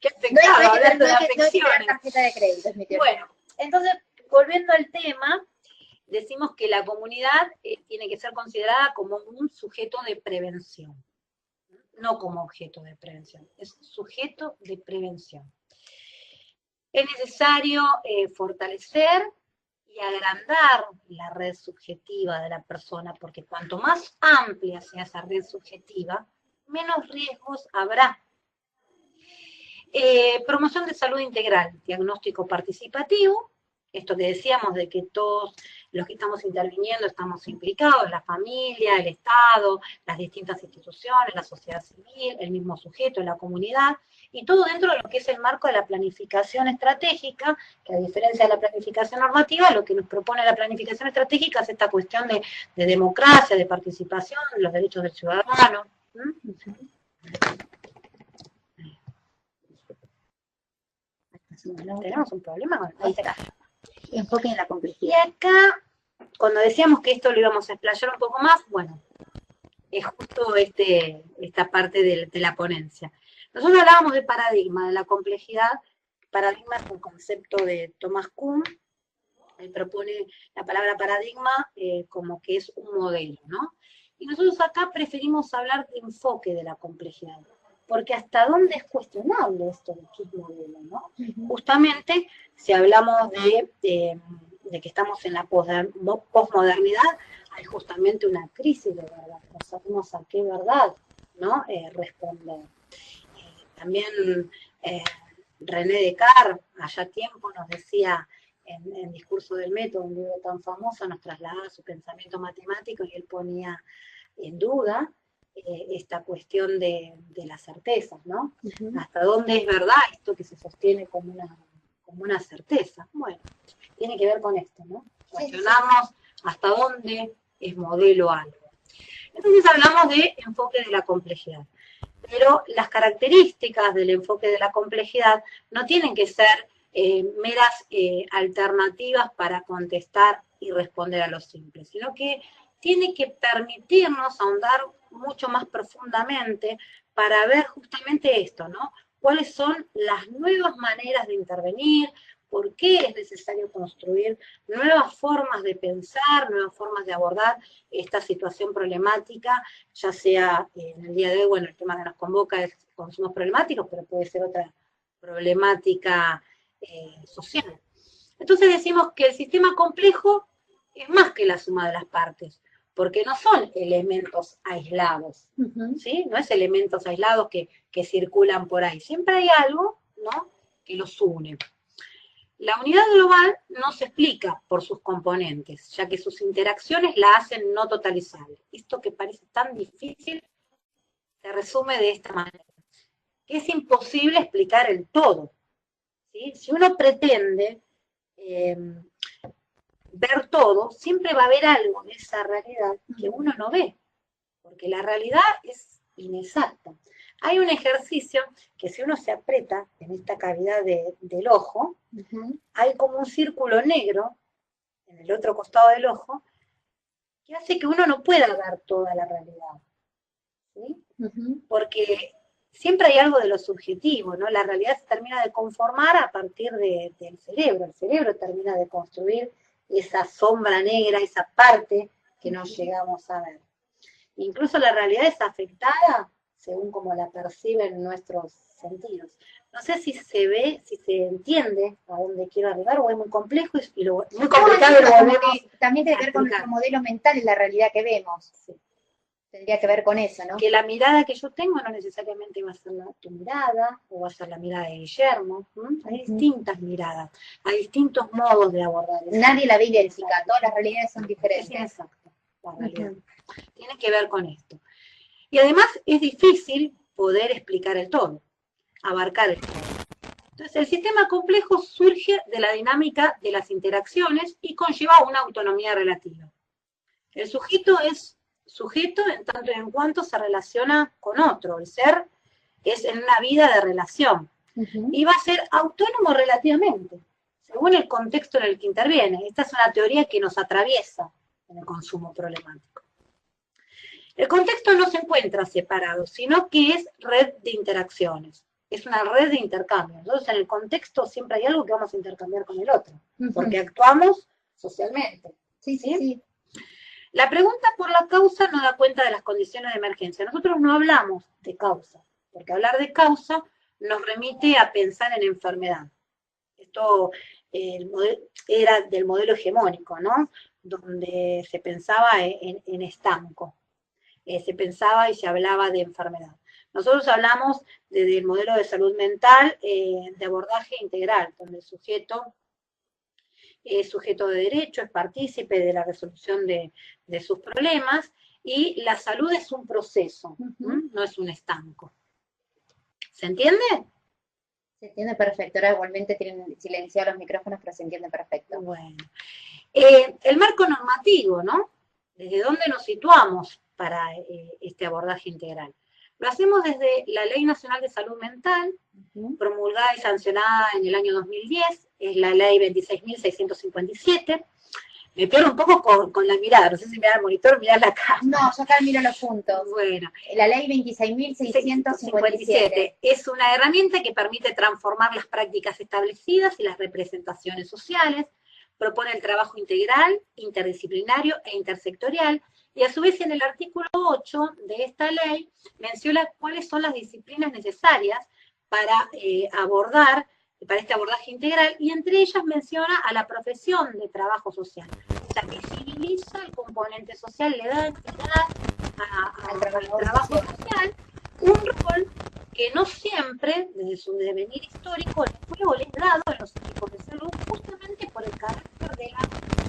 Qué pecado, hablando de afecciones. Tarjeta de crédito, es mi tema. Bueno, entonces, volviendo al tema, decimos que la comunidad tiene que ser considerada como un sujeto de prevención, no como objeto de prevención, es sujeto de prevención. Es necesario fortalecer y agrandar la red subjetiva de la persona, porque cuanto más amplia sea esa red subjetiva, menos riesgos habrá. Promoción de salud integral, diagnóstico participativo, esto que decíamos de que todos los que estamos interviniendo estamos implicados, la familia, el Estado, las distintas instituciones, la sociedad civil, el mismo sujeto, la comunidad, y todo dentro de lo que es el marco de la planificación estratégica, que a diferencia de la planificación normativa, lo que nos propone la planificación estratégica es esta cuestión de democracia, de participación, de los derechos del ciudadano. Tenemos un problema con la enfoque en la complejidad. Y acá, cuando decíamos que esto lo íbamos a explayar un poco más, bueno, es justo esta parte de la ponencia. Nosotros hablábamos de paradigma, de la complejidad. Paradigma es un concepto de Thomas Kuhn. El propone la palabra paradigma como que es un modelo, ¿no? Y nosotros acá preferimos hablar de enfoque de la complejidad, porque hasta dónde es cuestionable esto de qué es modelo, ¿no? Justamente, si hablamos de que estamos en la posmodernidad, hay justamente una crisis de verdad, no sabemos a qué verdad, ¿no? Responder. También René Descartes, allá tiempo, nos decía en Discurso del Método, un libro tan famoso, nos trasladaba su pensamiento matemático y él ponía en duda esta cuestión de las certezas, ¿no? ¿Hasta dónde es verdad esto que se sostiene como una certeza? Bueno, tiene que ver con esto, ¿no? Cuestionarnos hasta dónde es modelo algo. Entonces hablamos de enfoque de la complejidad. Pero las características del enfoque de la complejidad no tienen que ser meras alternativas para contestar y responder a lo simple, sino que tiene que permitirnos ahondar mucho más profundamente para ver justamente esto, ¿no? ¿Cuáles son las nuevas maneras de intervenir? ¿Por qué es necesario construir nuevas formas de pensar, nuevas formas de abordar esta situación problemática, ya sea en el día de hoy, bueno, el tema que nos convoca es consumos problemáticos, pero puede ser otra problemática social. Entonces decimos que el sistema complejo es más que la suma de las partes, porque no son elementos aislados, ¿sí? No es elementos aislados que circulan por ahí, siempre hay algo, ¿no?, que los une. La unidad global no se explica por sus componentes, ya que sus interacciones la hacen no totalizable. Esto que parece tan difícil se resume de esta manera, que es imposible explicar el todo, ¿sí? Si uno pretende ver todo, siempre va a haber algo de esa realidad que uno no ve, porque la realidad es inexacta. Hay un ejercicio que si uno se aprieta en esta cavidad del ojo, hay como un círculo negro en el otro costado del ojo que hace que uno no pueda ver toda la realidad, ¿sí? Porque siempre hay algo de lo subjetivo, ¿no? La realidad se termina de conformar a partir del cerebro. El cerebro termina de construir esa sombra negra, esa parte que no llegamos a ver. Incluso la realidad es afectada según como la perciben nuestros sentidos. No sé si se ve, si se entiende a dónde quiero arribar, o es muy complejo y muy complicado. También tiene que ver con nuestro modelo mental y la realidad que vemos. Sí. Tendría que ver con eso, ¿no? Que la mirada que yo tengo no necesariamente va a ser tu mirada, o va a ser la mirada de Guillermo. Hay distintas miradas, hay distintos modos de abordar eso. Nadie la ve idéntica, todas las realidades son diferentes. Exacto, la realidad. Tiene que ver con esto. Y además es difícil poder explicar el todo, abarcar el todo. Entonces el sistema complejo surge de la dinámica de las interacciones y conlleva una autonomía relativa. El sujeto es sujeto en tanto y en cuanto se relaciona con otro. El ser es en una vida de relación. Y va a ser autónomo relativamente, según el contexto en el que interviene. Esta es una teoría que nos atraviesa en el consumo problemático. El contexto no se encuentra separado, sino que es red de interacciones. Es una red de intercambio. Entonces, en el contexto siempre hay algo que vamos a intercambiar con el otro, porque actuamos socialmente. ¿Sí? La pregunta por la causa no da cuenta de las condiciones de emergencia. Nosotros no hablamos de causa, porque hablar de causa nos remite a pensar en enfermedad. Esto era del modelo hegemónico, ¿no? Donde se pensaba en estanco. Se pensaba y se hablaba de enfermedad. Nosotros hablamos desde el modelo de salud mental, de abordaje integral, donde el sujeto es sujeto de derecho, es partícipe de la resolución de sus problemas, y la salud es un proceso, no es un estanco. ¿Se entiende? Se entiende perfecto. Ahora igualmente tienen silenciados los micrófonos, pero se entiende perfecto. Bueno. El marco normativo, ¿no? ¿Desde dónde nos situamos para este abordaje integral? Lo hacemos desde la Ley Nacional de Salud Mental, promulgada y sancionada en el año 2010, es la Ley 26.657. Me pierdo un poco con la mirada, no sé si mirar el monitor o mirar la cámara. No, yo acá miro los puntos. Bueno. La Ley 26.657. Es una herramienta que permite transformar las prácticas establecidas y las representaciones sociales, propone el trabajo integral, interdisciplinario e intersectorial, y a su vez en el artículo 8 de esta ley menciona cuáles son las disciplinas necesarias para para este abordaje integral, y entre ellas menciona a la profesión de trabajo social. O sea, visibiliza el componente social, le da entidad al trabajo social, un rol que no siempre, desde su devenir histórico, le fue o le es dado en los equipos de salud, justamente por el carácter de la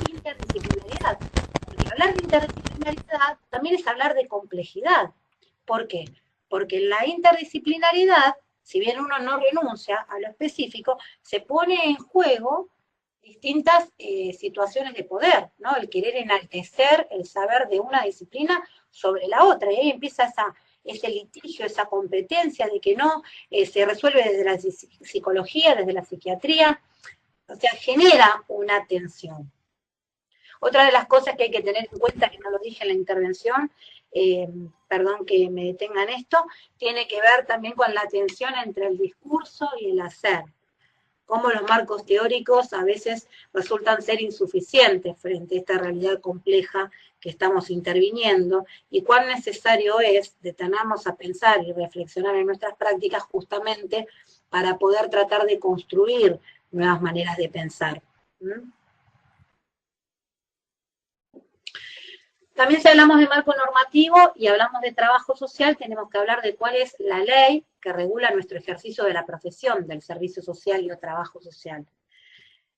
interdisciplinaridad. Porque hablar de interdisciplinaridad también es hablar de complejidad. ¿Por qué? Porque en la interdisciplinaridad, si bien uno no renuncia a lo específico, se pone en juego distintas situaciones de poder, ¿no? El querer enaltecer el saber de una disciplina sobre la otra, y ahí empieza ese litigio, esa competencia de que no se resuelve desde la psicología, desde la psiquiatría, o sea, genera una tensión. Otra de las cosas que hay que tener en cuenta, que no lo dije en la intervención, perdón que me detenga en esto, tiene que ver también con la tensión entre el discurso y el hacer. Cómo los marcos teóricos a veces resultan ser insuficientes frente a esta realidad compleja que estamos interviniendo, y cuán necesario es detenernos a pensar y reflexionar en nuestras prácticas justamente para poder tratar de construir nuevas maneras de pensar. También si hablamos de marco normativo y hablamos de trabajo social, tenemos que hablar de cuál es la ley que regula nuestro ejercicio de la profesión del servicio social y el trabajo social.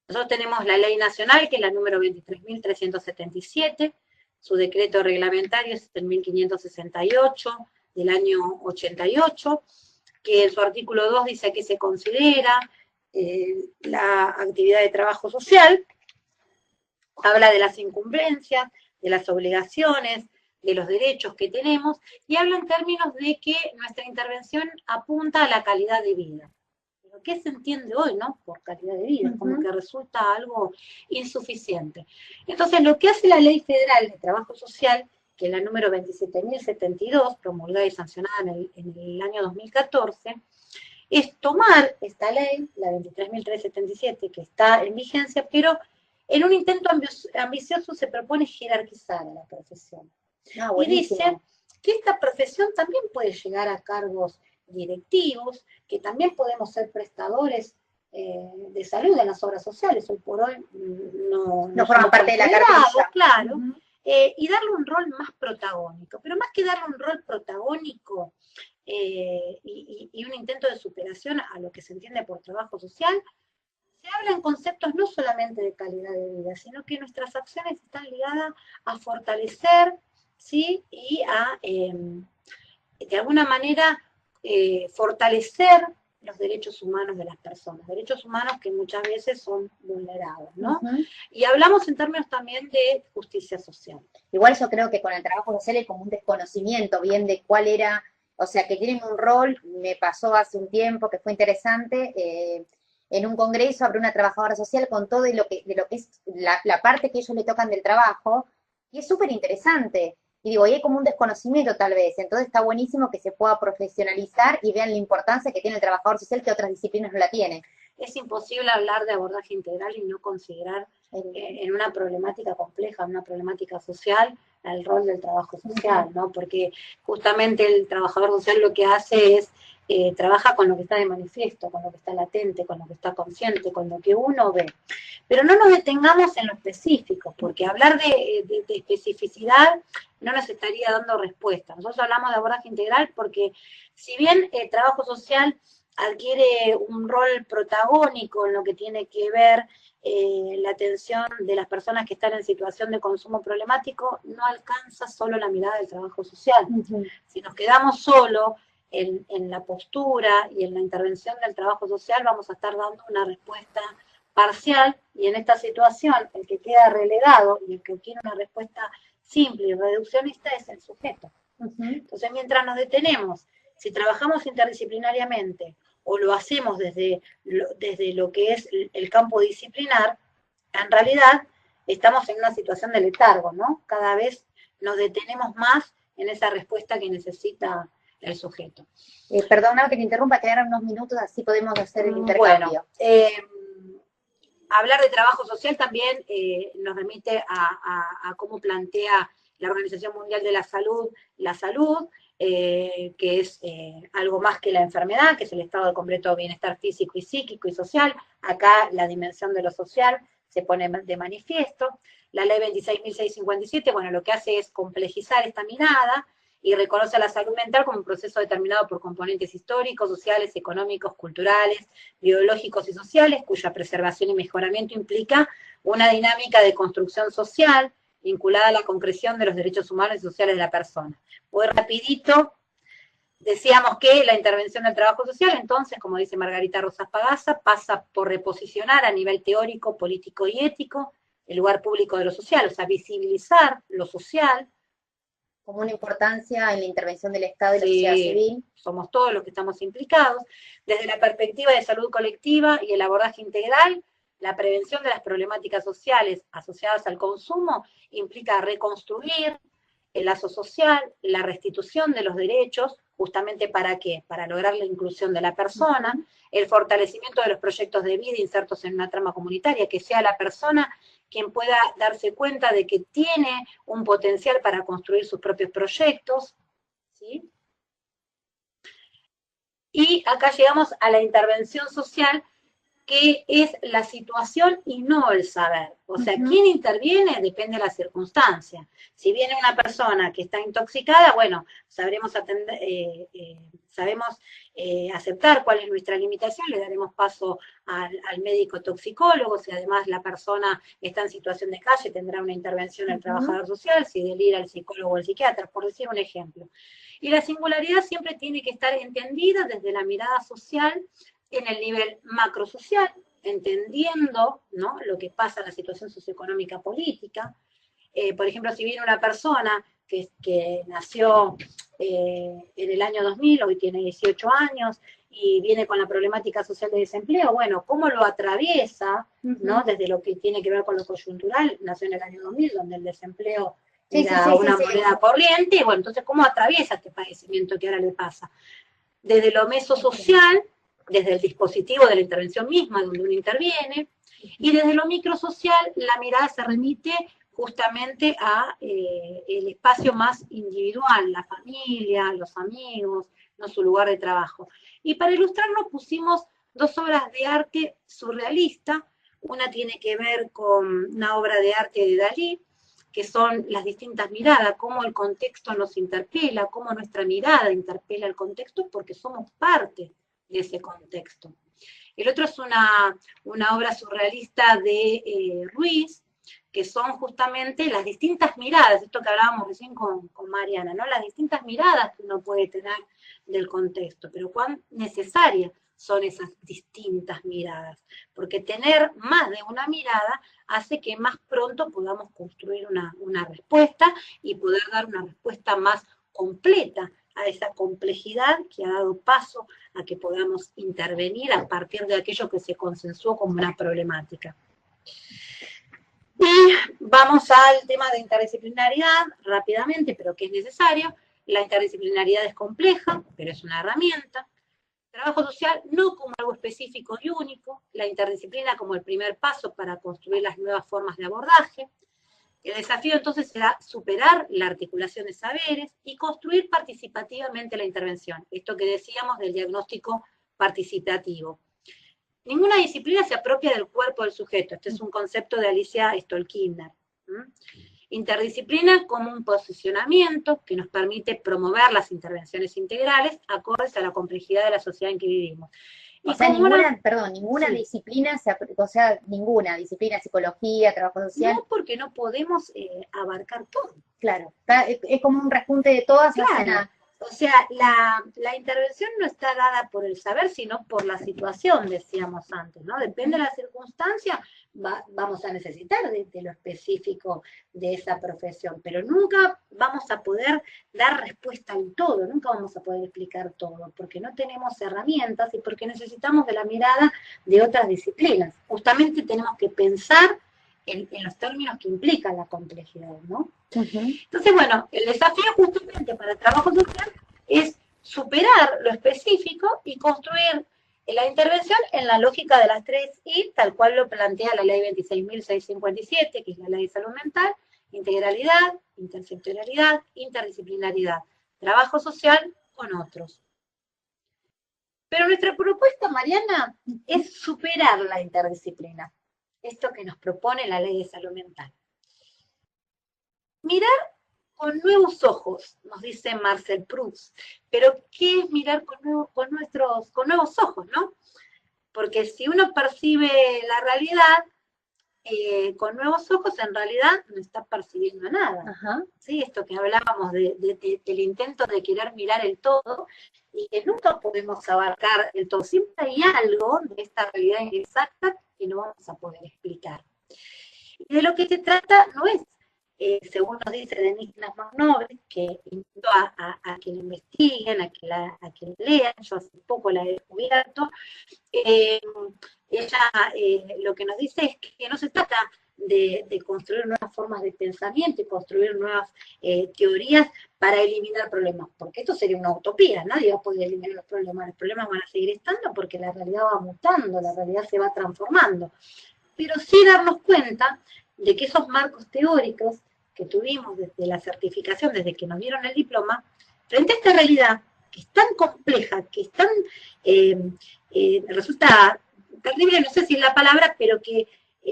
Nosotros tenemos la ley nacional, que es la número 23.377, su decreto reglamentario es el 1568 del año 88, que en su artículo 2 dice que se considera la actividad de trabajo social, habla de las incumbencias, de las obligaciones, de los derechos que tenemos, y habla en términos de que nuestra intervención apunta a la calidad de vida. Pero ¿qué se entiende hoy, no? Por calidad de vida, como que resulta algo insuficiente. Entonces, lo que hace la Ley Federal de Trabajo Social, que es la número 27.072, promulgada y sancionada en el año 2014, es tomar esta ley, la 23.377, que está en vigencia, pero en un intento ambicioso se propone jerarquizar a la profesión. Y dice que esta profesión también puede llegar a cargos directivos, que también podemos ser prestadores de salud en las obras sociales. Hoy por hoy no forman parte de la cartilla. Claro, y darle un rol más protagónico. Pero más que darle un rol protagónico y un intento de superación a lo que se entiende por trabajo social, se habla en conceptos no solamente de calidad de vida, sino que nuestras acciones están ligadas a fortalecer, ¿sí? Y a, de alguna manera, fortalecer los derechos humanos de las personas, derechos humanos que muchas veces son vulnerados, ¿no? Y hablamos en términos también de justicia social. Igual yo creo que con el trabajo social hay como un desconocimiento bien de cuál era, o sea, que tienen un rol, me pasó hace un tiempo que fue interesante, en un congreso habrá una trabajadora social con todo de lo que es la parte que ellos le tocan del trabajo, y es súper interesante. Y digo, y hay como un desconocimiento tal vez, entonces está buenísimo que se pueda profesionalizar y vean la importancia que tiene el trabajador social que otras disciplinas no la tienen. Es imposible hablar de abordaje integral y no considerar en una problemática compleja, en una problemática social, el rol del trabajo social, ¿no? Porque justamente el trabajador social lo que hace es trabaja con lo que está de manifiesto, con lo que está latente, con lo que está consciente, con lo que uno ve. Pero no nos detengamos en lo específico, porque hablar de especificidad no nos estaría dando respuesta. Nosotros hablamos de abordaje integral porque si bien el trabajo social adquiere un rol protagónico en lo que tiene que ver la atención de las personas que están en situación de consumo problemático, no alcanza solo la mirada del trabajo social. Si nos quedamos solo en la postura y en la intervención del trabajo social, vamos a estar dando una respuesta parcial, y en esta situación el que queda relegado y el que quiere una respuesta simple y reduccionista es el sujeto. Entonces, mientras nos detenemos, si trabajamos interdisciplinariamente o lo hacemos desde lo que es el campo disciplinar, en realidad estamos en una situación de letargo, ¿no? Cada vez nos detenemos más en esa respuesta que necesita el sujeto. Perdona que te interrumpa, quedaron unos minutos, así podemos hacer el intercambio. Bueno, hablar de trabajo social también nos remite a cómo plantea la Organización Mundial de la Salud, que es algo más que la enfermedad, que es el estado de completo bienestar físico y psíquico y social. Acá la dimensión de lo social se pone de manifiesto. La ley 26.657, bueno, lo que hace es complejizar esta mirada y reconoce a la salud mental como un proceso determinado por componentes históricos, sociales, económicos, culturales, biológicos y sociales, cuya preservación y mejoramiento implica una dinámica de construcción social vinculada a la concreción de los derechos humanos y sociales de la persona. Muy rapidito, decíamos que la intervención del trabajo social, entonces, como dice Margarita Rosas Pagasa, pasa por reposicionar a nivel teórico, político y ético el lugar público de lo social, o sea, visibilizar lo social. Como una importancia en la intervención del Estado y la sociedad civil. Somos todos los que estamos implicados. Desde la perspectiva de salud colectiva y el abordaje integral, la prevención de las problemáticas sociales asociadas al consumo implica reconstruir el lazo social, la restitución de los derechos, justamente ¿para qué? Para lograr la inclusión de la persona, el fortalecimiento de los proyectos de vida insertos en una trama comunitaria, que sea la persona quien pueda darse cuenta de que tiene un potencial para construir sus propios proyectos, ¿sí? Y acá llegamos a la intervención social, que es la situación y no el saber. O sea, quién interviene depende de la circunstancia. Si viene una persona que está intoxicada, bueno, sabremos aceptar cuál es nuestra limitación, le daremos paso al médico toxicólogo. Si además la persona está en situación de calle, tendrá una intervención el trabajador social, si delira el psicólogo o el psiquiatra, por decir un ejemplo. Y la singularidad siempre tiene que estar entendida desde la mirada social, en el nivel macrosocial, entendiendo, ¿no?, lo que pasa en la situación socioeconómica política. Por ejemplo, si viene una persona que nació en el año 2000, hoy tiene 18 años, y viene con la problemática social de desempleo, bueno, ¿cómo lo atraviesa, ¿no?, desde lo que tiene que ver con lo coyuntural? Nació en el año 2000, donde el desempleo era una moneda corriente, y bueno, entonces, ¿cómo atraviesa este padecimiento que ahora le pasa? Desde lo mesosocial, desde el dispositivo de la intervención misma, donde uno interviene, y desde lo microsocial, la mirada se remite justamente a el espacio más individual, la familia, los amigos, no su lugar de trabajo. Y para ilustrarlo pusimos dos obras de arte surrealista. Una tiene que ver con una obra de arte de Dalí, que son las distintas miradas, cómo el contexto nos interpela, cómo nuestra mirada interpela el contexto, porque somos parte de ese contexto. El otro es una obra surrealista de Ruiz, que son justamente las distintas miradas, esto que hablábamos recién con Mariana, ¿no?, las distintas miradas que uno puede tener del contexto, pero cuán necesarias son esas distintas miradas, porque tener más de una mirada hace que más pronto podamos construir una respuesta y poder dar una respuesta más completa a esa complejidad que ha dado paso a que podamos intervenir a partir de aquello que se consensuó como una problemática. Y vamos al tema de interdisciplinaridad, rápidamente, pero que es necesario. La interdisciplinaridad es compleja, pero es una herramienta. Trabajo social no como algo específico y único, la interdisciplina como el primer paso para construir las nuevas formas de abordaje. El desafío entonces será superar la articulación de saberes y construir participativamente la intervención. Esto que decíamos del diagnóstico participativo. Ninguna disciplina se apropia del cuerpo del sujeto. Este es un concepto de Alicia Stolkinder. Interdisciplina como un posicionamiento que nos permite promover las intervenciones integrales acordes a la complejidad de la sociedad en que vivimos. O sea, ninguna disciplina, ninguna disciplina, psicología, trabajo social. No, porque no podemos abarcar todo. Claro, es como un rejunte de todas. Claro. O sea, la intervención no está dada por el saber, sino por la situación, decíamos antes, ¿no? Depende de la circunstancia, vamos a necesitar de lo específico de esa profesión, pero nunca vamos a poder dar respuesta en todo, nunca vamos a poder explicar todo, porque no tenemos herramientas y porque necesitamos de la mirada de otras disciplinas. Justamente tenemos que pensar en los términos que implican la complejidad, ¿no? Entonces, bueno, el desafío justamente para el trabajo social es superar lo específico y construir la intervención en la lógica de las 3I, tal cual lo plantea la ley 26.657, que es la ley de salud mental: integralidad, intersectorialidad, interdisciplinaridad, trabajo social con otros. Pero nuestra propuesta, Mariana, es superar la interdisciplina. Esto que nos propone la ley de salud mental. Mirar con nuevos ojos, nos dice Marcel Proust. Pero, ¿qué es mirar con nuevos ojos, no? Porque si uno percibe la realidad con nuevos ojos, en realidad no está percibiendo nada. Ajá. ¿Sí? Esto que hablábamos del intento de querer mirar el todo, y que nunca podemos abarcar el todo. Siempre hay algo de esta realidad inexacta que no vamos a poder explicar. Y de lo que se trata no es, según nos dice Denise Lasmagnobre, que invito a que lo investiguen, a que la lean. Yo hace poco la he descubierto. Ella lo que nos dice es que no se trata de construir nuevas formas de pensamiento y construir nuevas teorías para eliminar problemas, porque esto sería una utopía. Nadie va a poder eliminar los problemas van a seguir estando porque la realidad va mutando, la realidad se va transformando. Pero sí darnos cuenta de que esos marcos teóricos que tuvimos desde la certificación, desde que nos dieron el diploma, frente a esta realidad que es tan compleja, que es tan, resulta terrible, no sé si es la palabra, pero que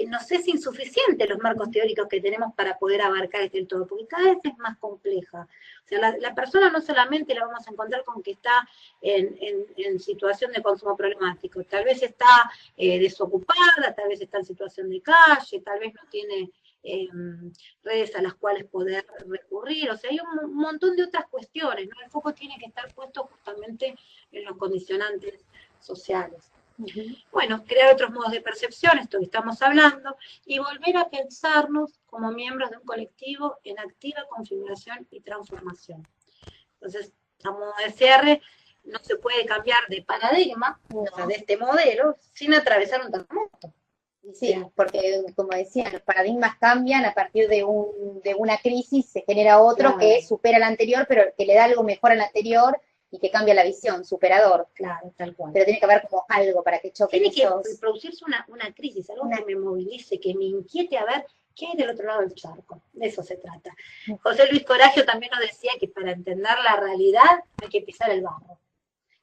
nos es insuficiente los marcos teóricos que tenemos para poder abarcar este todo, porque cada vez es más compleja. O sea, la persona no solamente la vamos a encontrar con que está en situación de consumo problemático, tal vez está desocupada, tal vez está en situación de calle, tal vez no tiene redes a las cuales poder recurrir. O sea, hay un montón de otras cuestiones, ¿no? El foco tiene que estar puesto justamente en los condicionantes sociales. Bueno, crear otros modos de percepción, esto que estamos hablando, y volver a pensarnos como miembros de un colectivo en activa configuración y transformación. Entonces, a modo de cierre, no se puede cambiar de paradigma, o sea, de este modelo, sin atravesar un terremoto. Sí, porque como decía, los paradigmas cambian a partir de una crisis, se genera otro, claro, que supera al anterior, pero que le da algo mejor al anterior y que cambia la visión, superador. Claro, tal cual. Pero tiene que haber como algo para que choquen esos... Tiene que producirse una crisis, algo que me movilice, que me inquiete a ver qué hay del otro lado del charco. De eso se trata. José Luis Coragio también nos decía que para entender la realidad hay que pisar el barro.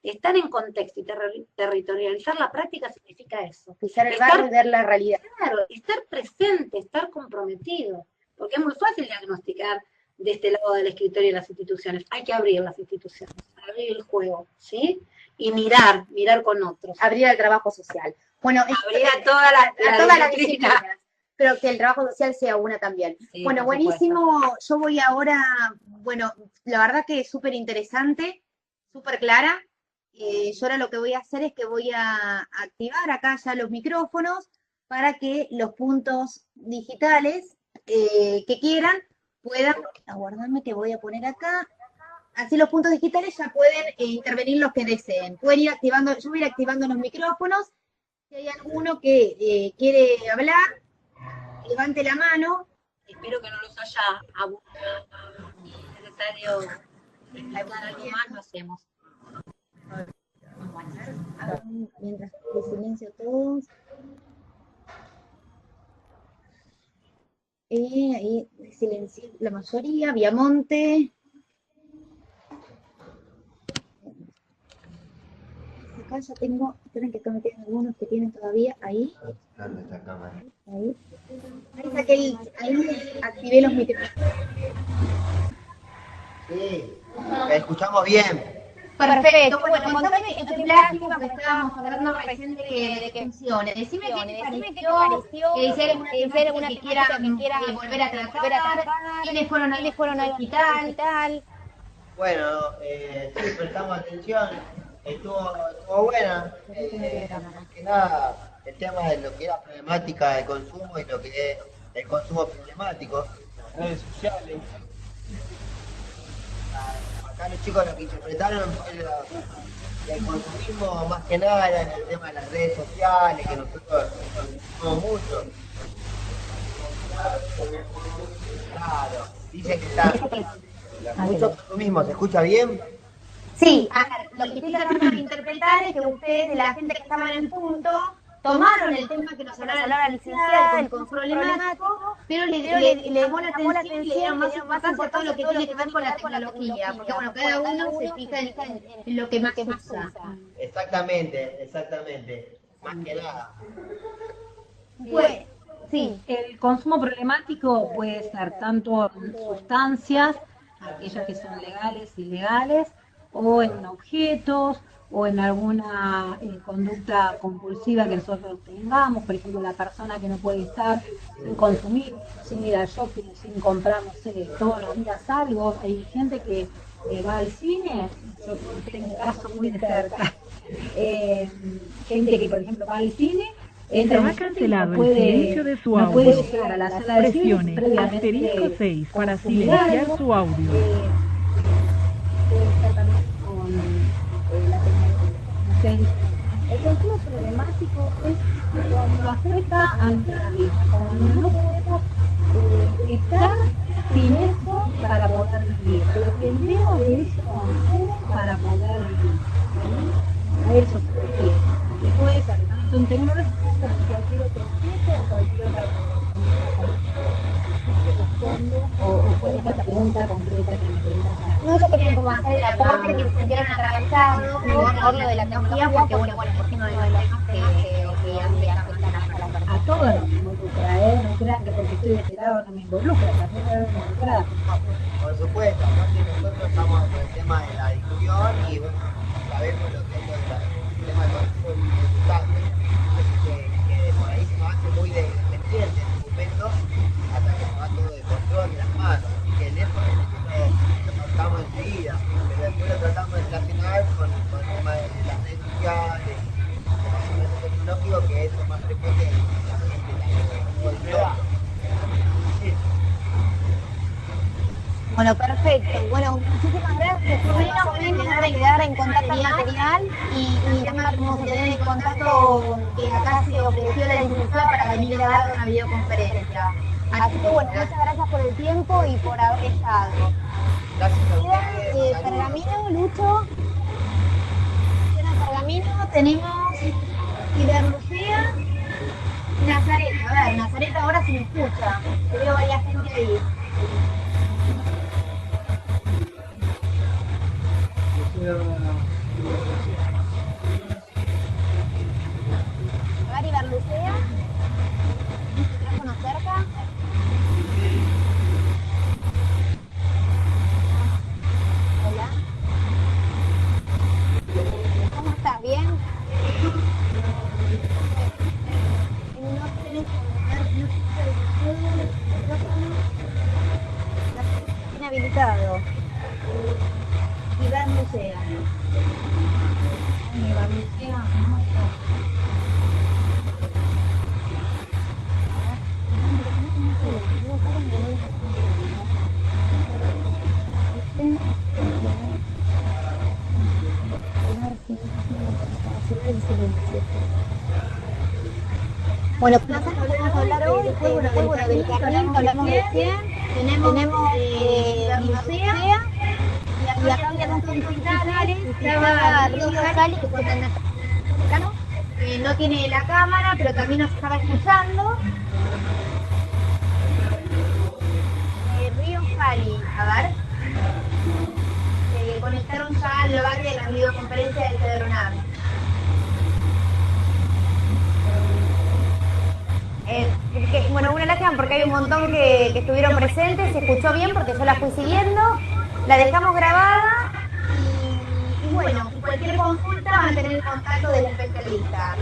Estar en contexto y territorializar la práctica significa eso. Pisar el barro y ver la realidad. Claro, estar presente, estar comprometido. Porque es muy fácil diagnosticar de este lado del escritorio de las instituciones. Hay que abrir las instituciones, abrir el juego, ¿sí? Y mirar con otros. Abrir al trabajo social. Bueno, abrir a todas las disciplinas. Pero que el trabajo social sea una también. Sí, bueno, buenísimo. Yo voy ahora, bueno, la verdad que es súper interesante, súper clara. Yo ahora lo que voy a hacer es que voy a activar acá ya los micrófonos para que los puntos digitales que quieran puedan, aguardarme que voy a poner acá, así los puntos digitales ya pueden intervenir los que deseen. Pueden ir activando, yo voy a ir activando los micrófonos. Si hay alguno que quiere hablar, levante la mano. Espero que no los haya abusado. Es necesario explicar algo más, lo hacemos. Mientras de silencio todos. Ahí silencio la mayoría. Viamonte. Acá ya tengo, esperen que acá me quedan algunos que tienen todavía ahí. Ahí activé los micrófonos. Sí, la escuchamos bien. Perfecto. Bueno, contame este plástico que estábamos hablando recién de que funcione. Decime qué te pareció, que hicieron alguna que quiera volver a tratar, quiénes fueron al hospital. Bueno, sí, prestamos atención, estuvo buena. Más que nada, el tema de lo que era problemática de consumo y lo que es el consumo problemático, las redes sociales. Acá los chicos lo que interpretaron fue el consumismo, más que nada era el tema de las redes sociales, que nosotros consumimos mucho. Claro, dice que está mucho consumismo, ¿se escucha bien? Sí, a ver, lo que estoy tratando de interpretar es que ustedes, de la gente que estaba en el punto, tomaron el tema que nos hablaba la licenciada, el consumo problemático, pero le llamó la atención y le dieron más importancia a todo lo que tiene que ver con la tecnología, porque bueno, cada uno se fija en lo que más usa. Exactamente, más que nada. Bueno, sí. El consumo problemático puede ser tanto en sustancias, aquellas que son legales, ilegales, o en objetos, o en alguna conducta compulsiva que nosotros tengamos, por ejemplo, la persona que no puede estar sin consumir, sin ir al shopping, sin comprar, no sé, todos los días algo. Hay gente que va al cine, yo tengo un caso muy de cerca, gente que, por ejemplo, va al cine, Ha cancelado el silencio de su no puede audio. llegar a la sala de cine Presione previamente asterisco 6 para consumir silenciar algo, su audio. puede estar también con la tecnología. Entonces, el consumo problemático es cuando afecta a nuestra vida, cuando no podemos estar sin eso para poder vivir, pero dependemos de ese consumo para poder vivir. ¿Sí? A eso se refiere. Y puede ser tanto en tecnología como en cualquier otro objeto o cualquier otra cosa. O cuál es la pregunta concreta que me preguntas. No, yo quería como hacer el aporte que se sintieron atravesados por lo de la tecnología, porque bueno, es uno de los temas que afectan a la persona. A todos nos involucra, no crean que porque estoy de este lado no me involucra, también me involucra. Por supuesto, aparte nosotros estamos con el tema de la discusión y bueno, sabemos lo que es el tema del consumo de sustancias. Así que por ahí se nos hace muy dependiente en un momento hasta que nos va todo de control de las manos. Así que en eso lo tratamos enseguida, pero después lo tratamos de relacionar con el tema de las redes sociales, el conocimiento tecnológico, que es lo más frecuente en la gente también. Bueno, perfecto. Bueno, muchísimas gracias. Pueden quedar en contacto material y llamar como se tener en contacto que acá se ofreció la licenciada para venir a dar una videoconferencia. Así que bueno, muchas gracias por el tiempo y por haber estado. Gracias a Queda ustedes. Pergamino, Lucho. Queda Pergamino, tenemos Iberlucea y Nazaret. A ver, Nazaret ahora se me escucha. Veo varias gente ahí. Gary Berlucea, micrófono cerca. Hola. ¿Cómo estás? ¿Bien? No tenés inhabilitado. Y Berlucea. Bueno, plazas que vamos a hablar hoy, después bueno, del carril, hablamos de 100, tenemos Berlucea, y acá habían dos hospitales, estaba Río Sali, que fue tan cercano, no tiene la cámara, pero también nos estaba escuchando. Río Sali, a ver, conectaron ya al lugar de la videoconferencia del Pedronave. Bueno, una lástima porque hay un montón que estuvieron presentes, se escuchó bien porque yo la fui siguiendo, la dejamos grabada y bueno, cualquier consulta van a tener el contacto del especialista.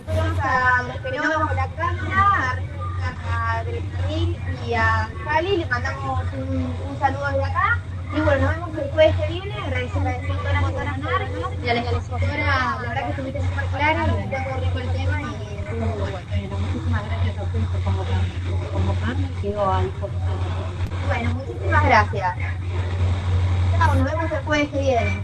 Nosotros a los que no vemos la cámara, a Gretaril y a Cali les mandamos un saludo desde acá y bueno, nos vemos el jueves que viene, agradeciendo a la doctora Nar y a la doctora, la verdad que estuviste súper clara, nos quedó muy rico el tema y Muchísimas gracias a ustedes por convocarme, quedo a disposición. bueno, muchísimas gracias. Chao, nos vemos el jueves que viene.